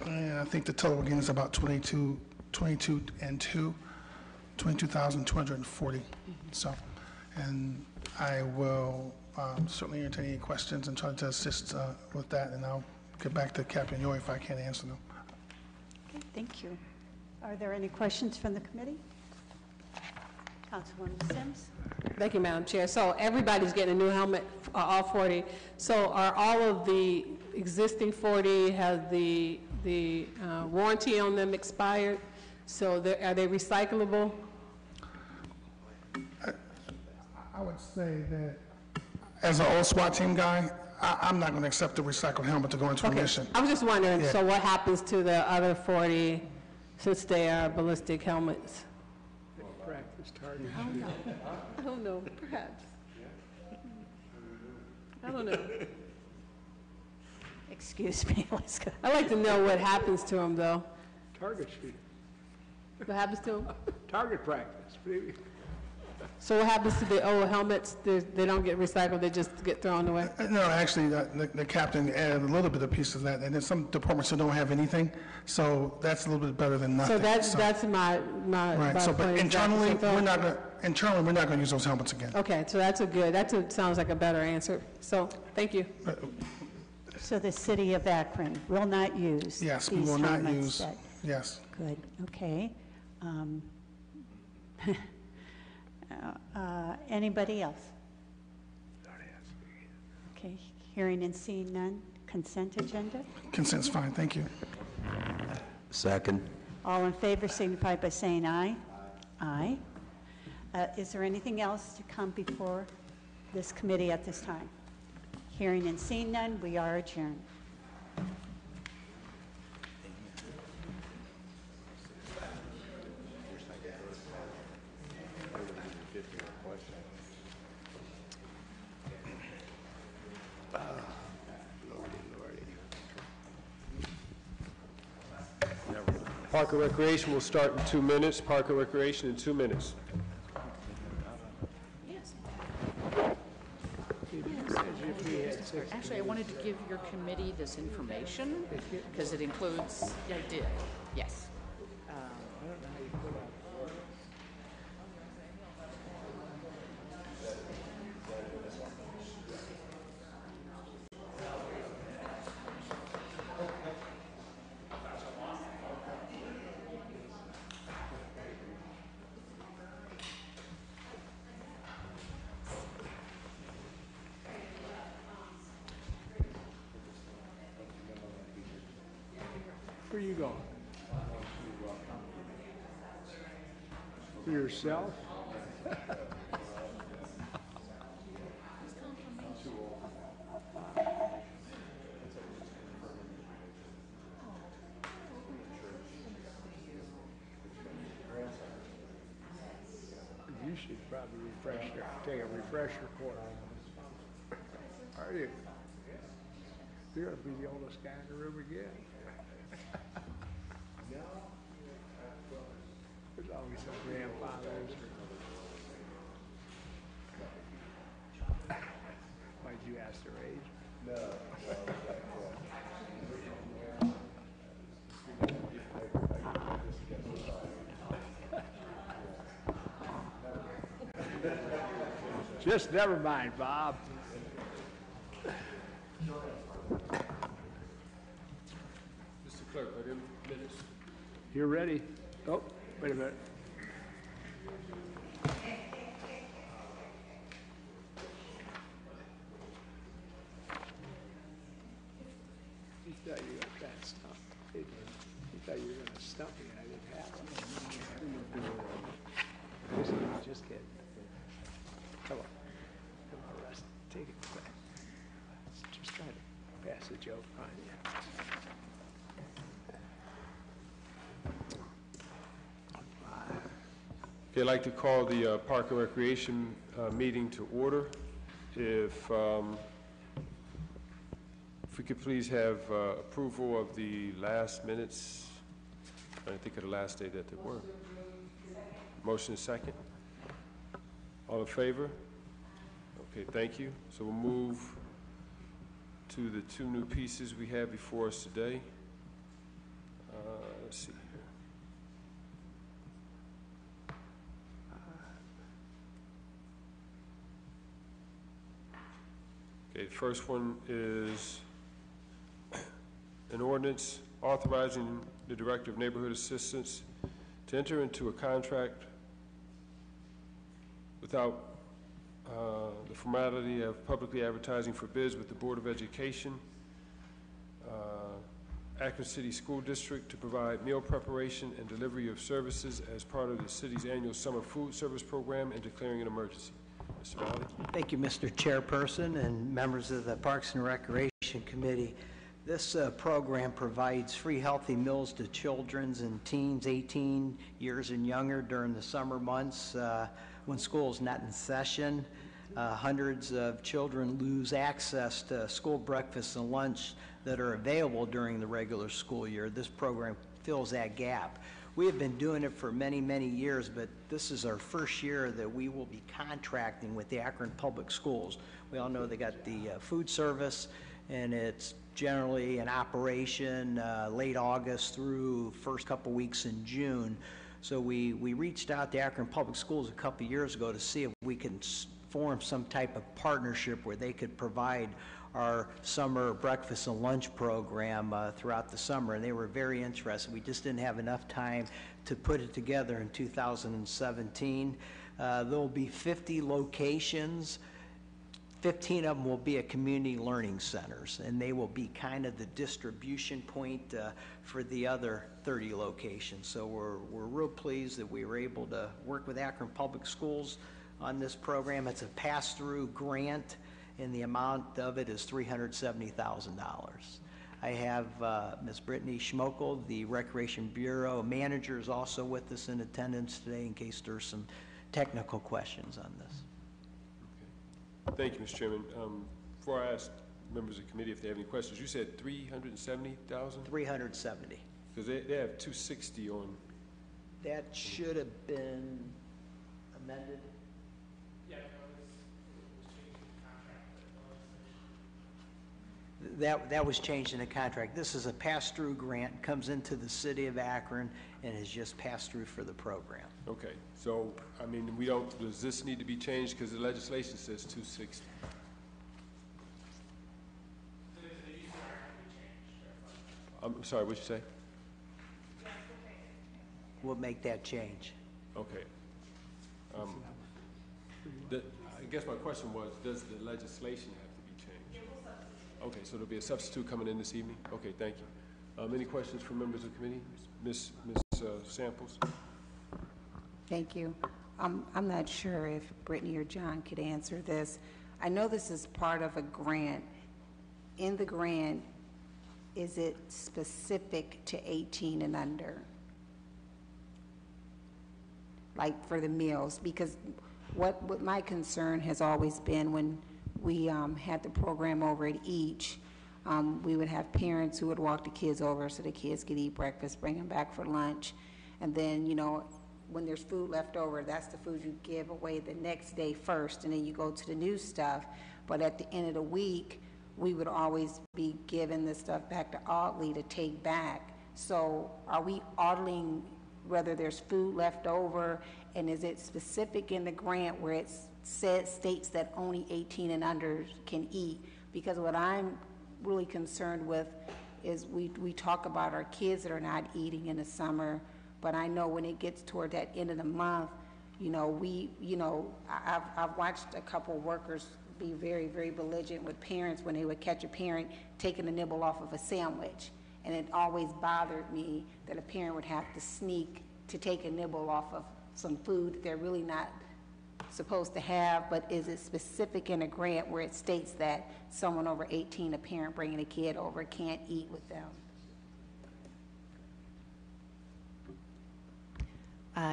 I think the total again is about 22,240. So, and I will certainly entertain any questions and try to assist with that, and I'll get back to Captain Yoy if I can't answer them. Okay, thank you. Are there any questions from the committee? Councilwoman Sims? Thank you, Madam Chair. So everybody's getting a new helmet, all 40. So are all of the existing 40, have the warranty on them expired? So are they recyclable? I would say that as an old SWAT team guy, I'm not going to accept a recycled helmet to go into a mission. I was just wondering, Yeah. so what happens to the other 40 since they are ballistic helmets? Practice target. I don't know, perhaps. I don't know. Excuse me, let's go. I'd like to know what happens to them, though. Target shooting. What happens to them? Target practice. Maybe. So what happens to the old helmets? They don't get recycled, they just get thrown away? No, actually, the captain added a little bit of pieces of that, and then some departments still don't have anything, so that's a little bit better than nothing. So that's my Right, so, but point. internally, we're not going to use those helmets again. Okay, so that sounds like a better answer. So, thank you. So the city of Akron will not use Yes, we these will not helmets use, that- yes. Good, okay. Anybody else? Okay, hearing and seeing none, consent agenda? Consent's fine, thank you. Second. All in favor signify by saying aye. Aye. Is there anything else to come before this committee at this time? Hearing and seeing none, we are adjourned. Park and Recreation will start in 2 minutes. Park and Recreation in 2 minutes. Actually, I wanted to give your committee this information because it includes, I did, yes. Where you going? For yourself? You should probably take a refresher course. Are you? You're gonna be the oldest guy in the room again. There's always some grandfathers. Why'd you ask their age? No. Just never mind, Bob. Mr. Clerk, are there minutes? You're ready. Oh, wait a minute. You thought you were trying to stump me. You thought you were going to stump me, and I didn't have it. Just kidding. Come on. Come on, Russ. Take it back. Just trying to pass a joke on you. Okay, I'd like to call the Park and Recreation meeting to order. If we could please have approval of the last minutes. I think of the last day that they were. Motion is second. All in favor? Okay, thank you. So we'll move to the two new pieces we have before us today. Let's see here. Okay, the first one is an ordinance authorizing the Director of Neighborhood Assistance to enter into a contract without the formality of publicly advertising for bids with the Board of Education, Akron City School District, to provide meal preparation and delivery of services as part of the city's annual summer food service program, and declaring an emergency. Mr. Valley? Thank you, Mr. Chairperson and members of the Parks and Recreation Committee. This program provides free healthy meals to children and teens 18 years and younger during the summer months when school is not in session. Hundreds of children lose access to school breakfast and lunch that are available during the regular school year. This program fills that gap. We have been doing it for many, many years, but this is our first year that we will be contracting with the Akron Public Schools. We all know they got the food service, and it's generally in operation late August through first couple weeks in June. So we reached out to Akron Public Schools a couple years ago to see if we can form some type of partnership where they could provide our summer breakfast and lunch program throughout the summer, and they were very interested. We just didn't have enough time to put it together in 2017. There will be 50 locations. 15 of them will be at community learning centers, and they will be kind of the distribution point for the other 30 locations. So we're real pleased that we were able to work with Akron Public Schools on this program. It's a pass-through grant, and the amount of it is $370,000. I have Ms. Brittany Schmokel, the Recreation Bureau Manager, is also with us in attendance today in case there's some technical questions on this. Thank you, Mr. Chairman. Before I ask members of the committee if they have any questions, you said 370,000? 370. Because they have 260 on. That should have been amended. Yeah, it was changed in the contract. That was changed in the contract. This is a pass-through grant, comes into the city of Akron, and is just passed through for the program. Okay, so, I mean, does this need to be changed? Because the legislation says 260. I'm sorry, what'd you say? We'll make that change. Okay. I guess my question was, does the legislation have to be changed? Okay, so there'll be a substitute coming in this evening? Okay, thank you. Any questions from members of the committee? Ms. Samples? Thank you. I'm not sure if Brittany or John could answer this. I know this is part of a grant. In the grant, is it specific to 18 and under? Like for the meals? Because what my concern has always been when we had the program over at each, we would have parents who would walk the kids over so the kids could eat breakfast, bring them back for lunch. And then, you know, when there's food left over, that's the food you give away the next day first, and then you go to the new stuff. But at the end of the week, we would always be giving the stuff back to Audley to take back. So are we audling whether there's food left over, and is it specific in the grant where it states that only 18 and under can eat? Because what I'm really concerned with is we talk about our kids that are not eating in the summer, but I know when it gets toward that end of the month, you know, I've watched a couple workers be very, very belligerent with parents when they would catch a parent taking a nibble off of a sandwich. And it always bothered me that a parent would have to sneak to take a nibble off of some food that they're really not supposed to have. But is it specific in a grant where it states that someone over 18, a parent bringing a kid over, can't eat with them?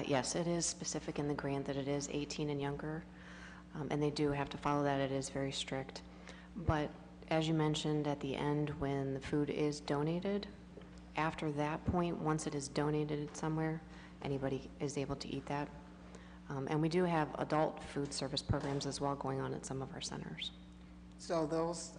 Yes, it is specific in the grant that it is 18 and younger, and they do have to follow that. It is very strict. But as you mentioned at the end, when the food is donated, after that point, once it is donated somewhere, anybody is able to eat that. And we do have adult food service programs as well going on at some of our centers. So those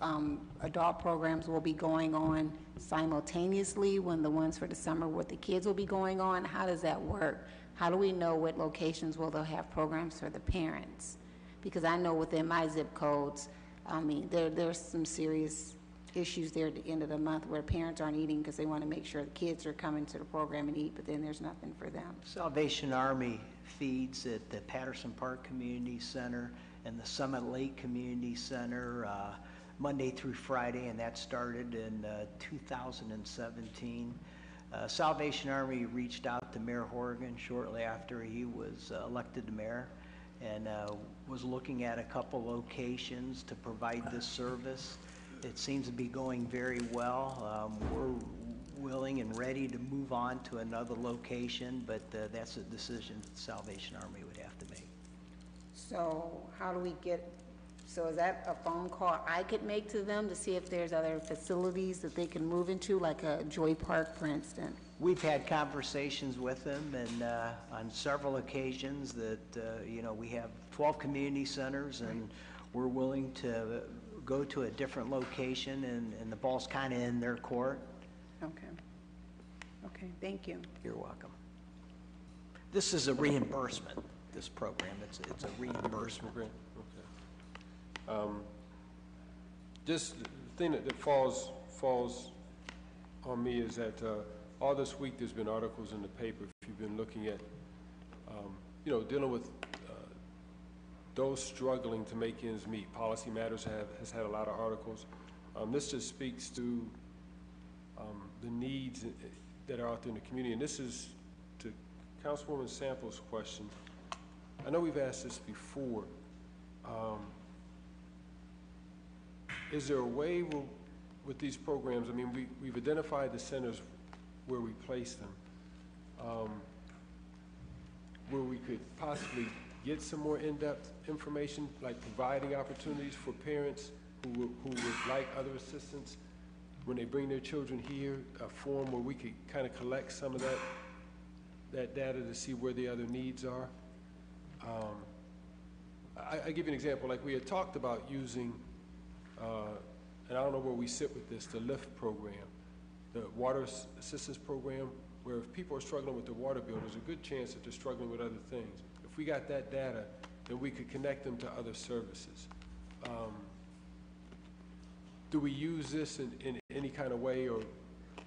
adult programs will be going on simultaneously when the ones for the summer with the kids will be going on? How does that work? How do we know what locations will they have programs for the parents? Because I know within my zip codes, I mean, there's some serious issues there at the end of the month where parents aren't eating because they want to make sure the kids are coming to the program and eat, but then there's nothing for them. Salvation Army feeds at the Patterson Park Community Center and the Summit Lake Community Center Monday through Friday, and that started in 2017. Salvation Army reached out to Mayor Horgan shortly after he was elected to mayor and was looking at a couple locations to provide this service. It seems to be going very well. We're willing and ready to move on to another location, but that's a decision that the Salvation Army would have to make. So how do we so is that a phone call I could make to them to see if there's other facilities that they can move into, like a Joy Park, for instance? We've had conversations with them, and on several occasions that, you know, we have 12 community centers, and we're willing to go to a different location, and the ball's kind of in their court. Okay. Okay, thank you. You're welcome. This is a reimbursement, this program. It's a reimbursement. Okay. Just the thing that falls on me is that all this week there's been articles in the paper, if you've been looking at, you know, dealing with those struggling to make ends meet. Policy Matters has had a lot of articles. This just speaks to the needs that are out there in the community. And this is to Councilwoman Samples' question. I know we've asked this before. Is there a way with these programs, I mean, we've identified the centers where we place them, where we could possibly get some more in-depth information, like providing opportunities for parents who would like other assistance when they bring their children here, a form where we could kind of collect some of that data to see where the other needs are. I give you an example, like we had talked about using, and I don't know where we sit with this, the LIFT program, the water assistance program, where if people are struggling with their water bill, there's a good chance that they're struggling with other things. If we got that data, then we could connect them to other services. Do we use this in any kind of way, or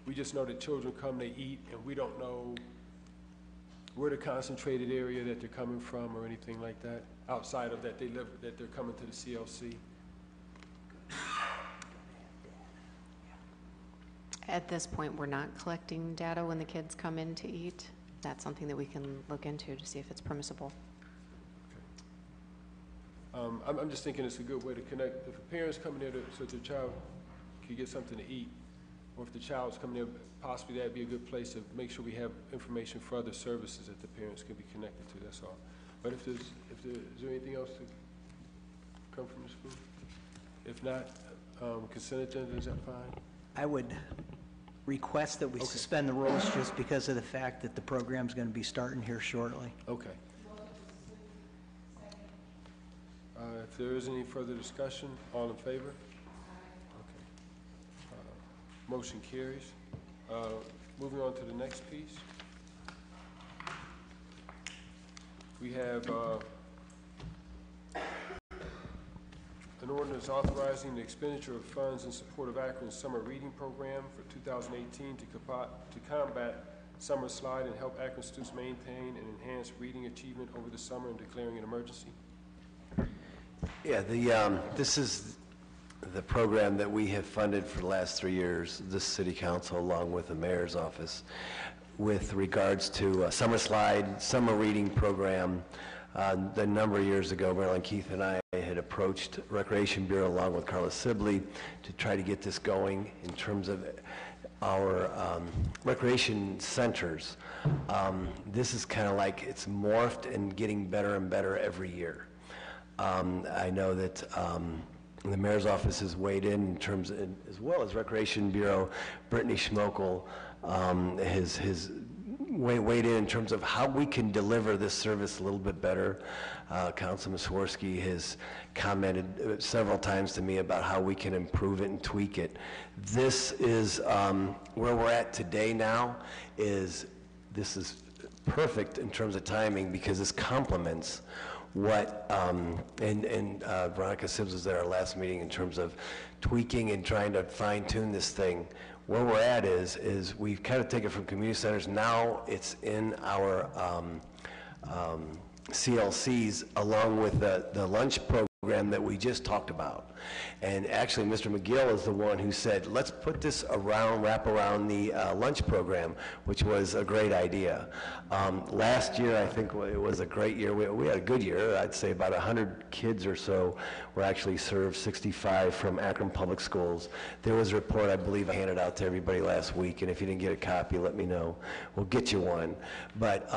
we just know that children come, they eat, and we don't know where the concentrated area that they're coming from or anything like that, outside of that that they're coming to the CLC? At this point, we're not collecting data when the kids come in to eat. That's something that we can look into to see if it's permissible. I'm just thinking it's a good way to connect. If a parent's coming in so their child can get something to eat, or if the child's coming in, possibly that'd be a good place to make sure we have information for other services that the parents can be connected to, that's all. But is there anything else to come from the school? If not, consent agenda, is that fine? I would request that we suspend the rules just because of the fact that the program's going to be starting here shortly. Okay. If there is any further discussion, all in favor? Okay. Motion carries. Moving on to the next piece. We have an ordinance authorizing the expenditure of funds in support of Akron's summer reading program for 2018 to combat summer slide and help Akron students maintain and enhance reading achievement over the summer and declaring an emergency. Yeah, this is the program that we have funded for the last 3 years, this city council along with the mayor's office, with regards to summer slide, summer reading program. A number of years ago, Marilyn Keith and I had approached Recreation Bureau along with Carla Sibley to try to get this going in terms of our recreation centers. This is kind of like it's morphed and getting better and better every year. I know that the mayor's office has weighed in terms of, as well as Recreation Bureau. Brittany Schmokel has weighed in terms of how we can deliver this service a little bit better. Councilman Swirsky has commented several times to me about how we can improve it and tweak it. This is where we're at today now. This is perfect in terms of timing because this complements what, Veronica Sims was at our last meeting in terms of tweaking and trying to fine tune this thing. Where we're at is we've kind of taken it from community centers. Now it's in our CLCs along with the lunch program that we just talked about. And actually, Mr. McGill is the one who said, let's put this wrap around the lunch program, which was a great idea. Last year, I think it was a great year. We had a good year. I'd say about 100 kids or so were actually served, 65 from Akron Public Schools. There was a report, I believe, I handed out to everybody last week, and if you didn't get a copy, let me know. We'll get you one. But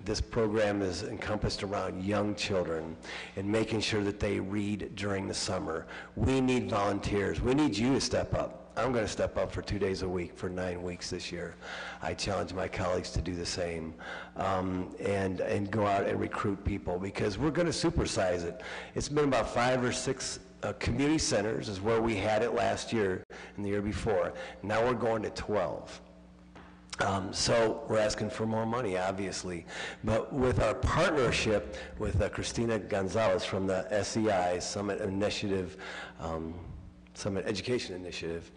this program is encompassed around young children and making sure that they read during the summer. We need volunteers. We need you to step up. I'm going to step up for 2 days a week for 9 weeks this year. I challenge my colleagues to do the same and go out and recruit people because we're going to supersize it. It's been about 5 or 6 community centers is where we had it last year and the year before. Now we're going to 12. So we're asking for more money, obviously. But with our partnership with Christina Gonzalez from the SEI, Summit Initiative, Summit Education Initiative,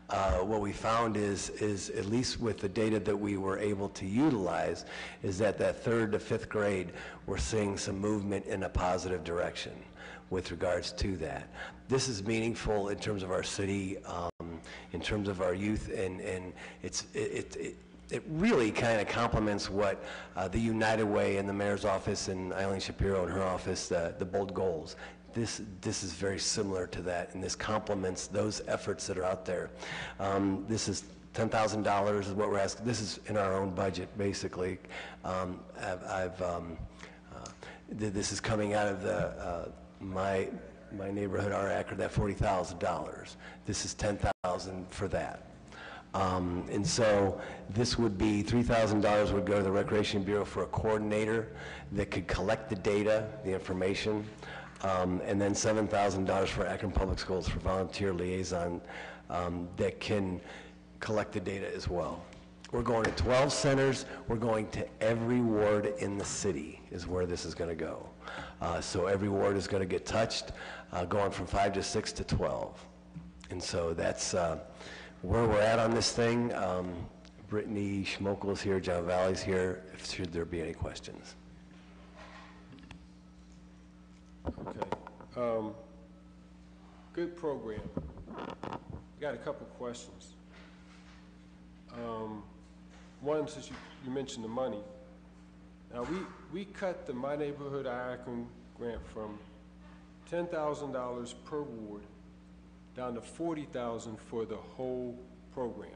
what we found is at least with the data that we were able to utilize, is that 3rd to 5th grade, we're seeing some movement in a positive direction with regards to that. This is meaningful in terms of our city, in terms of our youth, and it really kind of complements what the United Way and the mayor's office and Eileen Shapiro and her office, the bold goals. This is very similar to that, and this complements those efforts that are out there. This is $10,000 is what we're asking. This is in our own budget, basically. This is coming out of my neighborhood, our Akron, that $40,000. This is $10,000 for that. And so this would be $3,000 would go to the Recreation Bureau for a coordinator that could collect the data, the information, and then $7,000 for Akron Public Schools for volunteer liaison that can collect the data as well. We're going to 12 centers. We're going to every ward in the city is where this is going to go. So every ward is going to get touched, going from 5 to 6 to 12. And so that's where we're at on this thing. Brittany Schmokel is here, John Valley's here, should there be any questions. Okay. Good program. got a couple questions. One, since you mentioned the money. Now, we cut the My Neighborhood Akron grant from $10,000 per ward down to $40,000 for the whole program.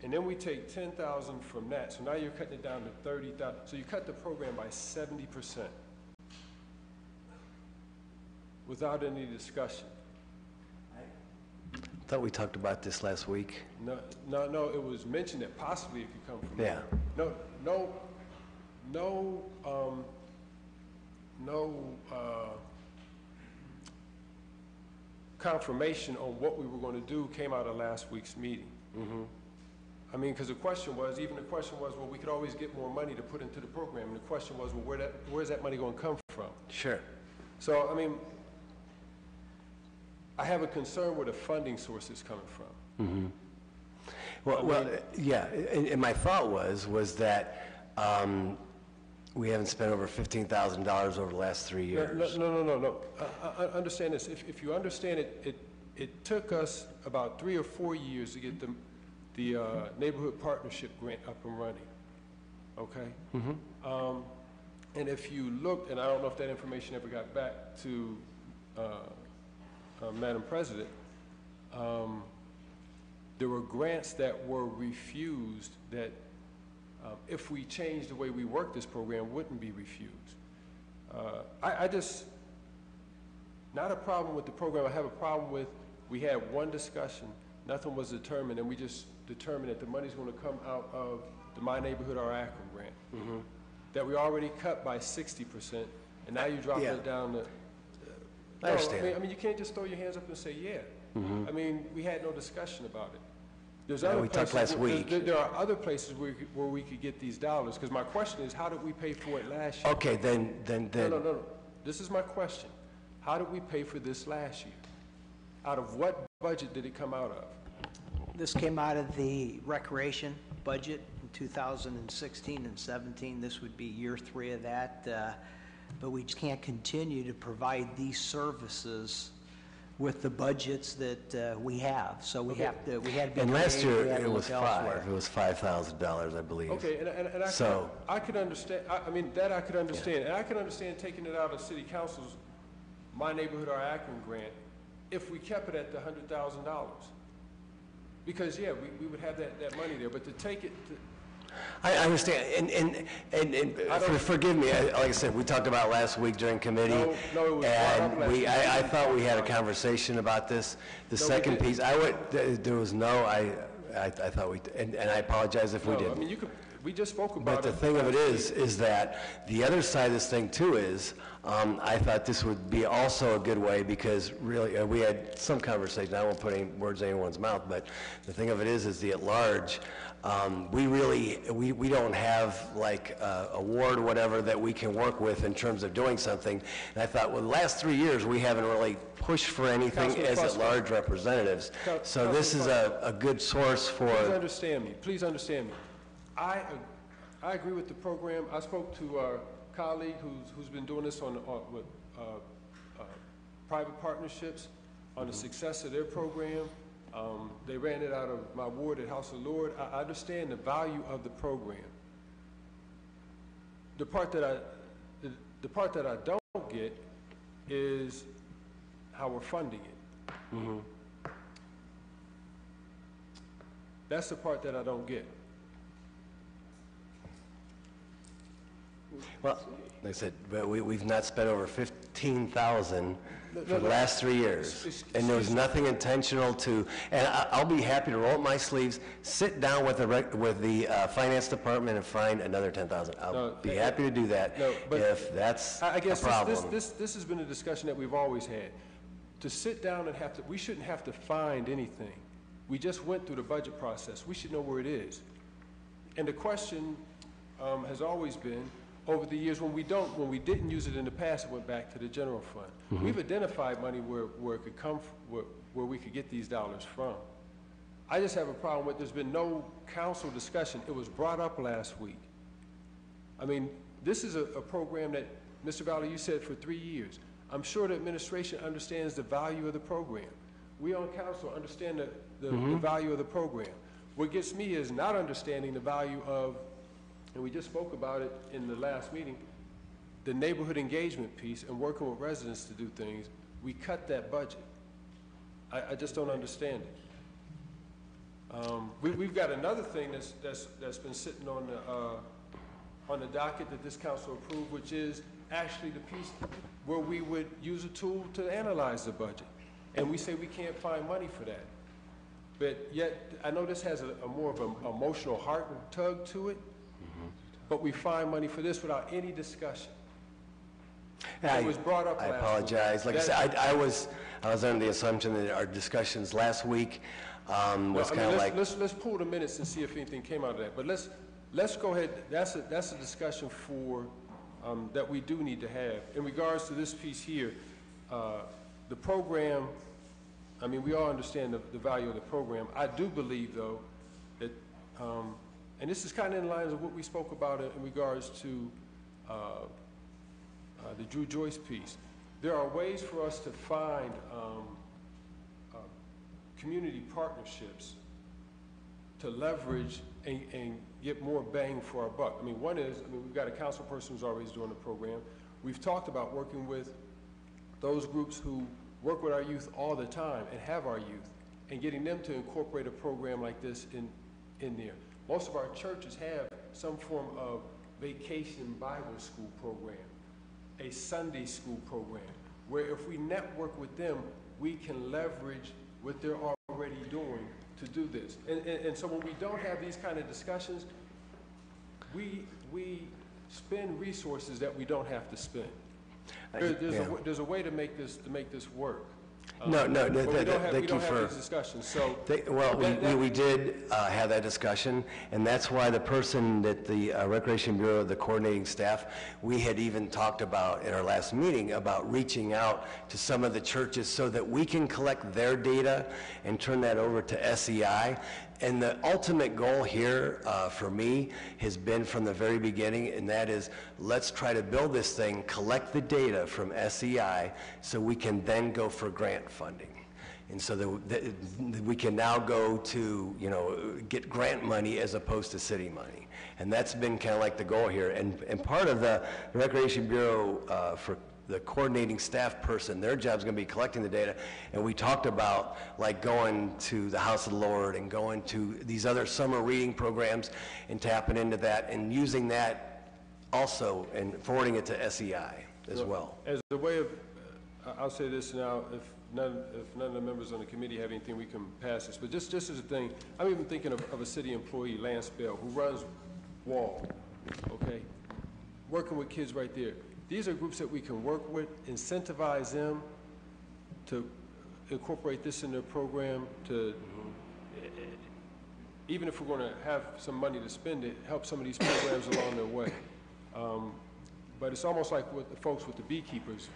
And then we take $10,000 from that, so now you're cutting it down to $30,000. So you cut the program by 70% without any discussion. Thought we talked about this last week. No, it was mentioned that possibly it could come from Yeah. Confirmation on what we were going to do came out of last week's meeting. I mean, because the question was, well, we could always get more money to put into the program, and the question was, well, where's that money going to come from? Sure. So, I mean, I have a concern where the funding source is coming from. Well, yeah, and my thought was that we haven't spent over $15,000 over the last 3 years. No. I understand this. If you understand it, it took us about 3 or 4 years to get the neighborhood partnership grant up and running. Okay. And if you look, and I don't know if that information ever got back to Madam President, there were grants that were refused that if we changed the way we work this program, wouldn't be refused. I just, not a problem with the program. I have a problem with, we had one discussion, nothing was determined, and we just determined that the money's going to come out of the My Neighborhood or Akron grant. That we already cut by 60%, and now you're dropping it down to... I understand. I mean, you can't just throw your hands up and say, yeah. I mean, we had no discussion about it. There's Yeah, other we talked places last where- week. There are other places where we could get these dollars, because my question is, how did we pay for it last year? Okay, then. No. This is my question. How did we pay for this last year? Out of what budget did it come out of? This came out of the recreation budget in 2016 and 17. This would be year 3 of that. But we just can't continue to provide these services with the budgets that we have. So we had to be And last creative. year, We had to it was look elsewhere. $5. It was $5,000, I believe. Okay, and I could understand, I mean, that I could understand. And I could understand taking it out of city council's My Neighborhood or Akron grant if we kept it at the $100,000. Because, yeah, we would have that money there, but to take it to... I understand, and forgive me, like I said, we talked about last week during committee. No, it was brought up and last week. I thought we had a conversation about this. The second piece, there was no, I thought we, and I apologize if we didn't. I mean, we just spoke about it. But the thing of it is that the other side of this thing too is, I thought this would be also a good way, because really, we had some conversation, I won't put any words in anyone's mouth, but the thing of it is the at large, we don't have like a ward or whatever that we can work with in terms of doing something. And I thought, well, the last 3 years, we haven't really pushed for anything as at large representatives. So this is a good source for... Please understand me. I agree with the program. I spoke to our colleague who's been doing this with private partnerships on the success of their program. They ran it out of my ward at House of Lord. I understand the value of the program. The part that I don't get is how we're funding it. That's the part that I don't get. Well, like I said, but we've not spent over $15,000 for the last 3 years, and there was nothing intentional to. And I'll be happy to roll up my sleeves, sit down with the finance department, and find another $10,000. I'll be happy to do that if that's I guess a problem. This has been a discussion that we've always had. To sit down and we shouldn't have to find anything. We just went through the budget process. We should know where it is. And the question has always been, over the years, when we didn't use it in the past, it went back to the general fund. We've identified money where it could come from, where we could get these dollars from. I just have a problem with, there's been no council discussion. It was brought up last week. I mean, this is a program that, Mr. Valley, you said for 3 years. I'm sure the administration understands the value of the program. we on council understand the value of the program. What gets me is not understanding the value of, and we just spoke about it in the last meeting, the neighborhood engagement piece and working with residents to do things. We cut that budget. I just don't understand it. We've got another thing that's been sitting on the docket that this council approved, which is actually the piece where we would use a tool to analyze the budget. And we say we can't find money for that. But yet, I know this has a more of an emotional heart tug to it, but we find money for this without any discussion. It was brought up last week. I apologize. Like I said, I was under the assumption that our discussions last week was kind of like... Let's pull the minutes and see if anything came out of that. But let's go ahead. That's a discussion for that we do need to have. In regards to this piece here, the program, I mean, we all understand the value of the program. I do believe, though, that, and this is kind of in line with what we spoke about in regards to the Drew Joyce piece. There are ways for us to find community partnerships to leverage and get more bang for our buck. I mean, one is, we've got a council person who's always doing the program. We've talked about working with those groups who work with our youth all the time and have our youth, and getting them to incorporate a program like this in there. Most of our churches have some form of vacation Bible school program, a Sunday school program, where if we network with them, we can leverage what they're already doing to do this. And so when we don't have these kind of discussions, we spend resources that we don't have to spend. There's a way to make this work. No, thank you for these discussions. So we did have that discussion, and that's why the person that the Recreation Bureau, the coordinating staff, we had even talked about in our last meeting about reaching out to some of the churches so that we can collect their data and turn that over to SEI. And the ultimate goal here for me has been from the very beginning, and that is, let's try to build this thing, collect the data from SEI so we can then go for grant funding. And so that we can now go to, get grant money as opposed to city money. And that's been kind of like the goal here. And part of the Recreation Bureau for the coordinating staff person, their job is going to be collecting the data. And we talked about like going to the House of the Lord and going to these other summer reading programs and tapping into that and using that also and forwarding it to SEI as well. As a way of, I'll say this now, if none of the members on the committee have anything, we can pass this. But just as a thing, I'm even thinking of a city employee, Lance Bell, who runs Wall, okay? Working with kids right there. These are groups that we can work with, incentivize them to incorporate this in their program, to, even if we're going to have some money to spend it, help some of these programs along their way. But it's almost like what the folks with the beekeepers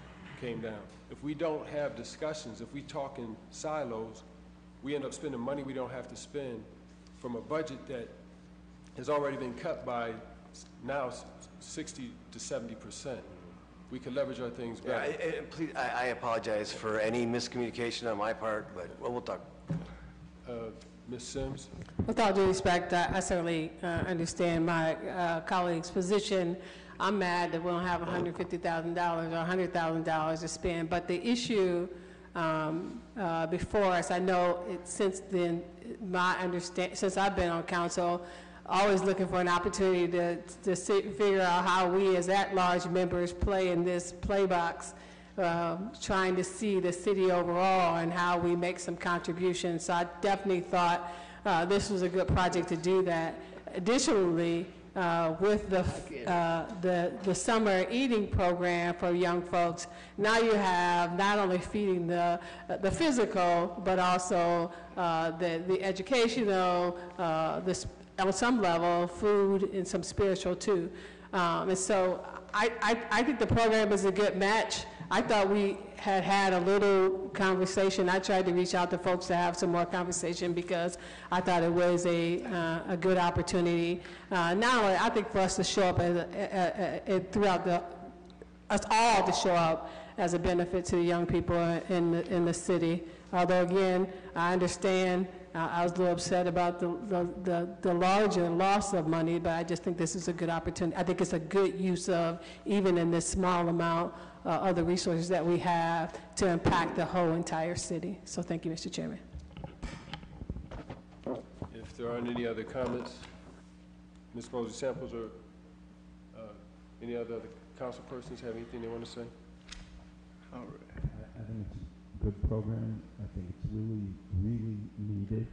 came down. If we don't have discussions, if we talk in silos, we end up spending money we don't have to spend from a budget that has already been cut by now 60 to 70%. We could leverage our things better. Yeah, please, I apologize for any miscommunication on my part, but we'll talk. Ms. Sims? With all due respect, I certainly understand my colleague's position. I'm mad that we don't have $150,000 or $100,000 to spend, but the issue before us, I know since then, since I've been on council, always looking for an opportunity to figure out how we as at-large members play in this play box, trying to see the city overall and how we make some contributions. So I definitely thought this was a good project to do that. Additionally, with the summer eating program for young folks, now you have not only feeding the physical, but also the educational, on some level, food and some spiritual too. And so I think the program is a good match. I thought we had a little conversation. I tried to reach out to folks to have some more conversation because I thought it was a good opportunity. Not only, I think for us to show up us all to show up as a benefit to the young people in the city. Although, again, I understand, I was a little upset about the larger loss of money, but I just think this is a good opportunity. I think it's a good use of, even in this small amount, of the resources that we have to impact the whole entire city. So thank you, Mr. Chairman. If there aren't any other comments, Ms. Mosley Samples or any other council persons have anything they want to say? All right. I think it's a good program. I think it's really, really needed.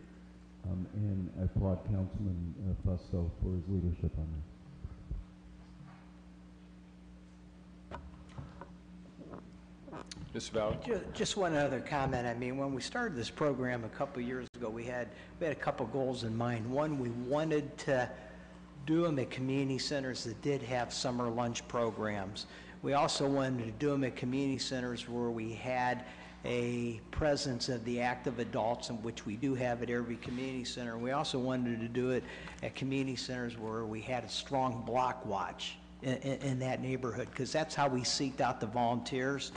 And I applaud Councilman Fusto for his leadership on this. Mr. Valley? Just one other comment. I mean, when we started this program a couple years ago, we had a couple goals in mind. One, we wanted to do them at community centers that did have summer lunch programs. We also wanted to do them at community centers where we had a presence of the active adults, in which we do have at every community center. We also wanted to do it at community centers where we had a strong block watch in that neighborhood, because that's how we seeked out the volunteers.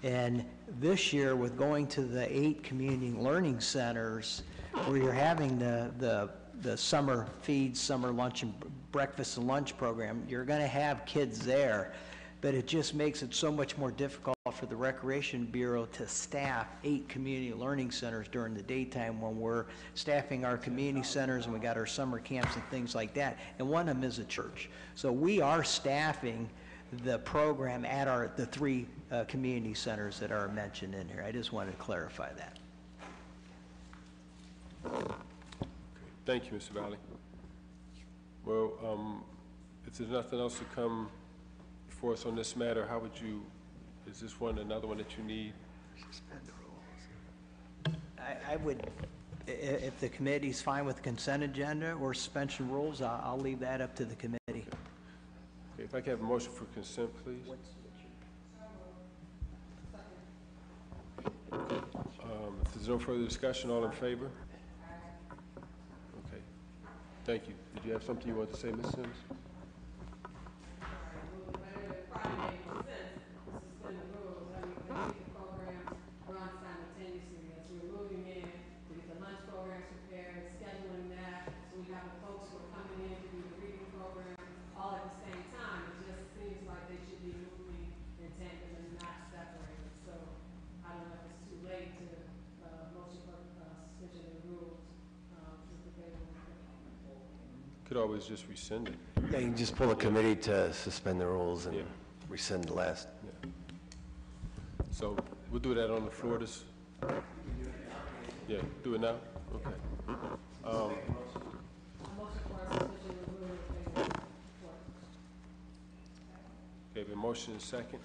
And this year, with going to the 8 community learning centers where you're having the summer feeds, summer lunch and breakfast and lunch program, you're going to have kids there, but it just makes it so much more difficult for the Recreation Bureau to staff 8 community learning centers during the daytime when we're staffing our community centers and we got our summer camps and things like that, and one of them is a church. So we are staffing the program at the 3 community centers that are mentioned in here. I just wanted to clarify that. Thank you, Mr. Valley. Well, if there's nothing else to come before us on this matter, how would you, is this another one that you need? Suspend the rules. I would, if the committee's fine with the consent agenda or suspension rules, I'll leave that up to the committee. Okay, if I can have a motion for consent, please. If there's no further discussion, all in favor? Okay. Thank you. Did you have something you wanted to say, Ms. Sims? Could always just rescind it. Yeah, you can just pull a committee to suspend the rules and rescind the last. Yeah. So we'll do that on the floor. Yeah, do it now? Okay. Okay, the motion is second.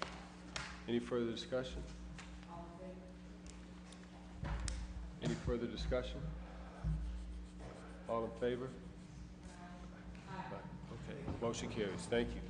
Any further discussion? Any further discussion? All in favor? Okay, motion carries. Thank you.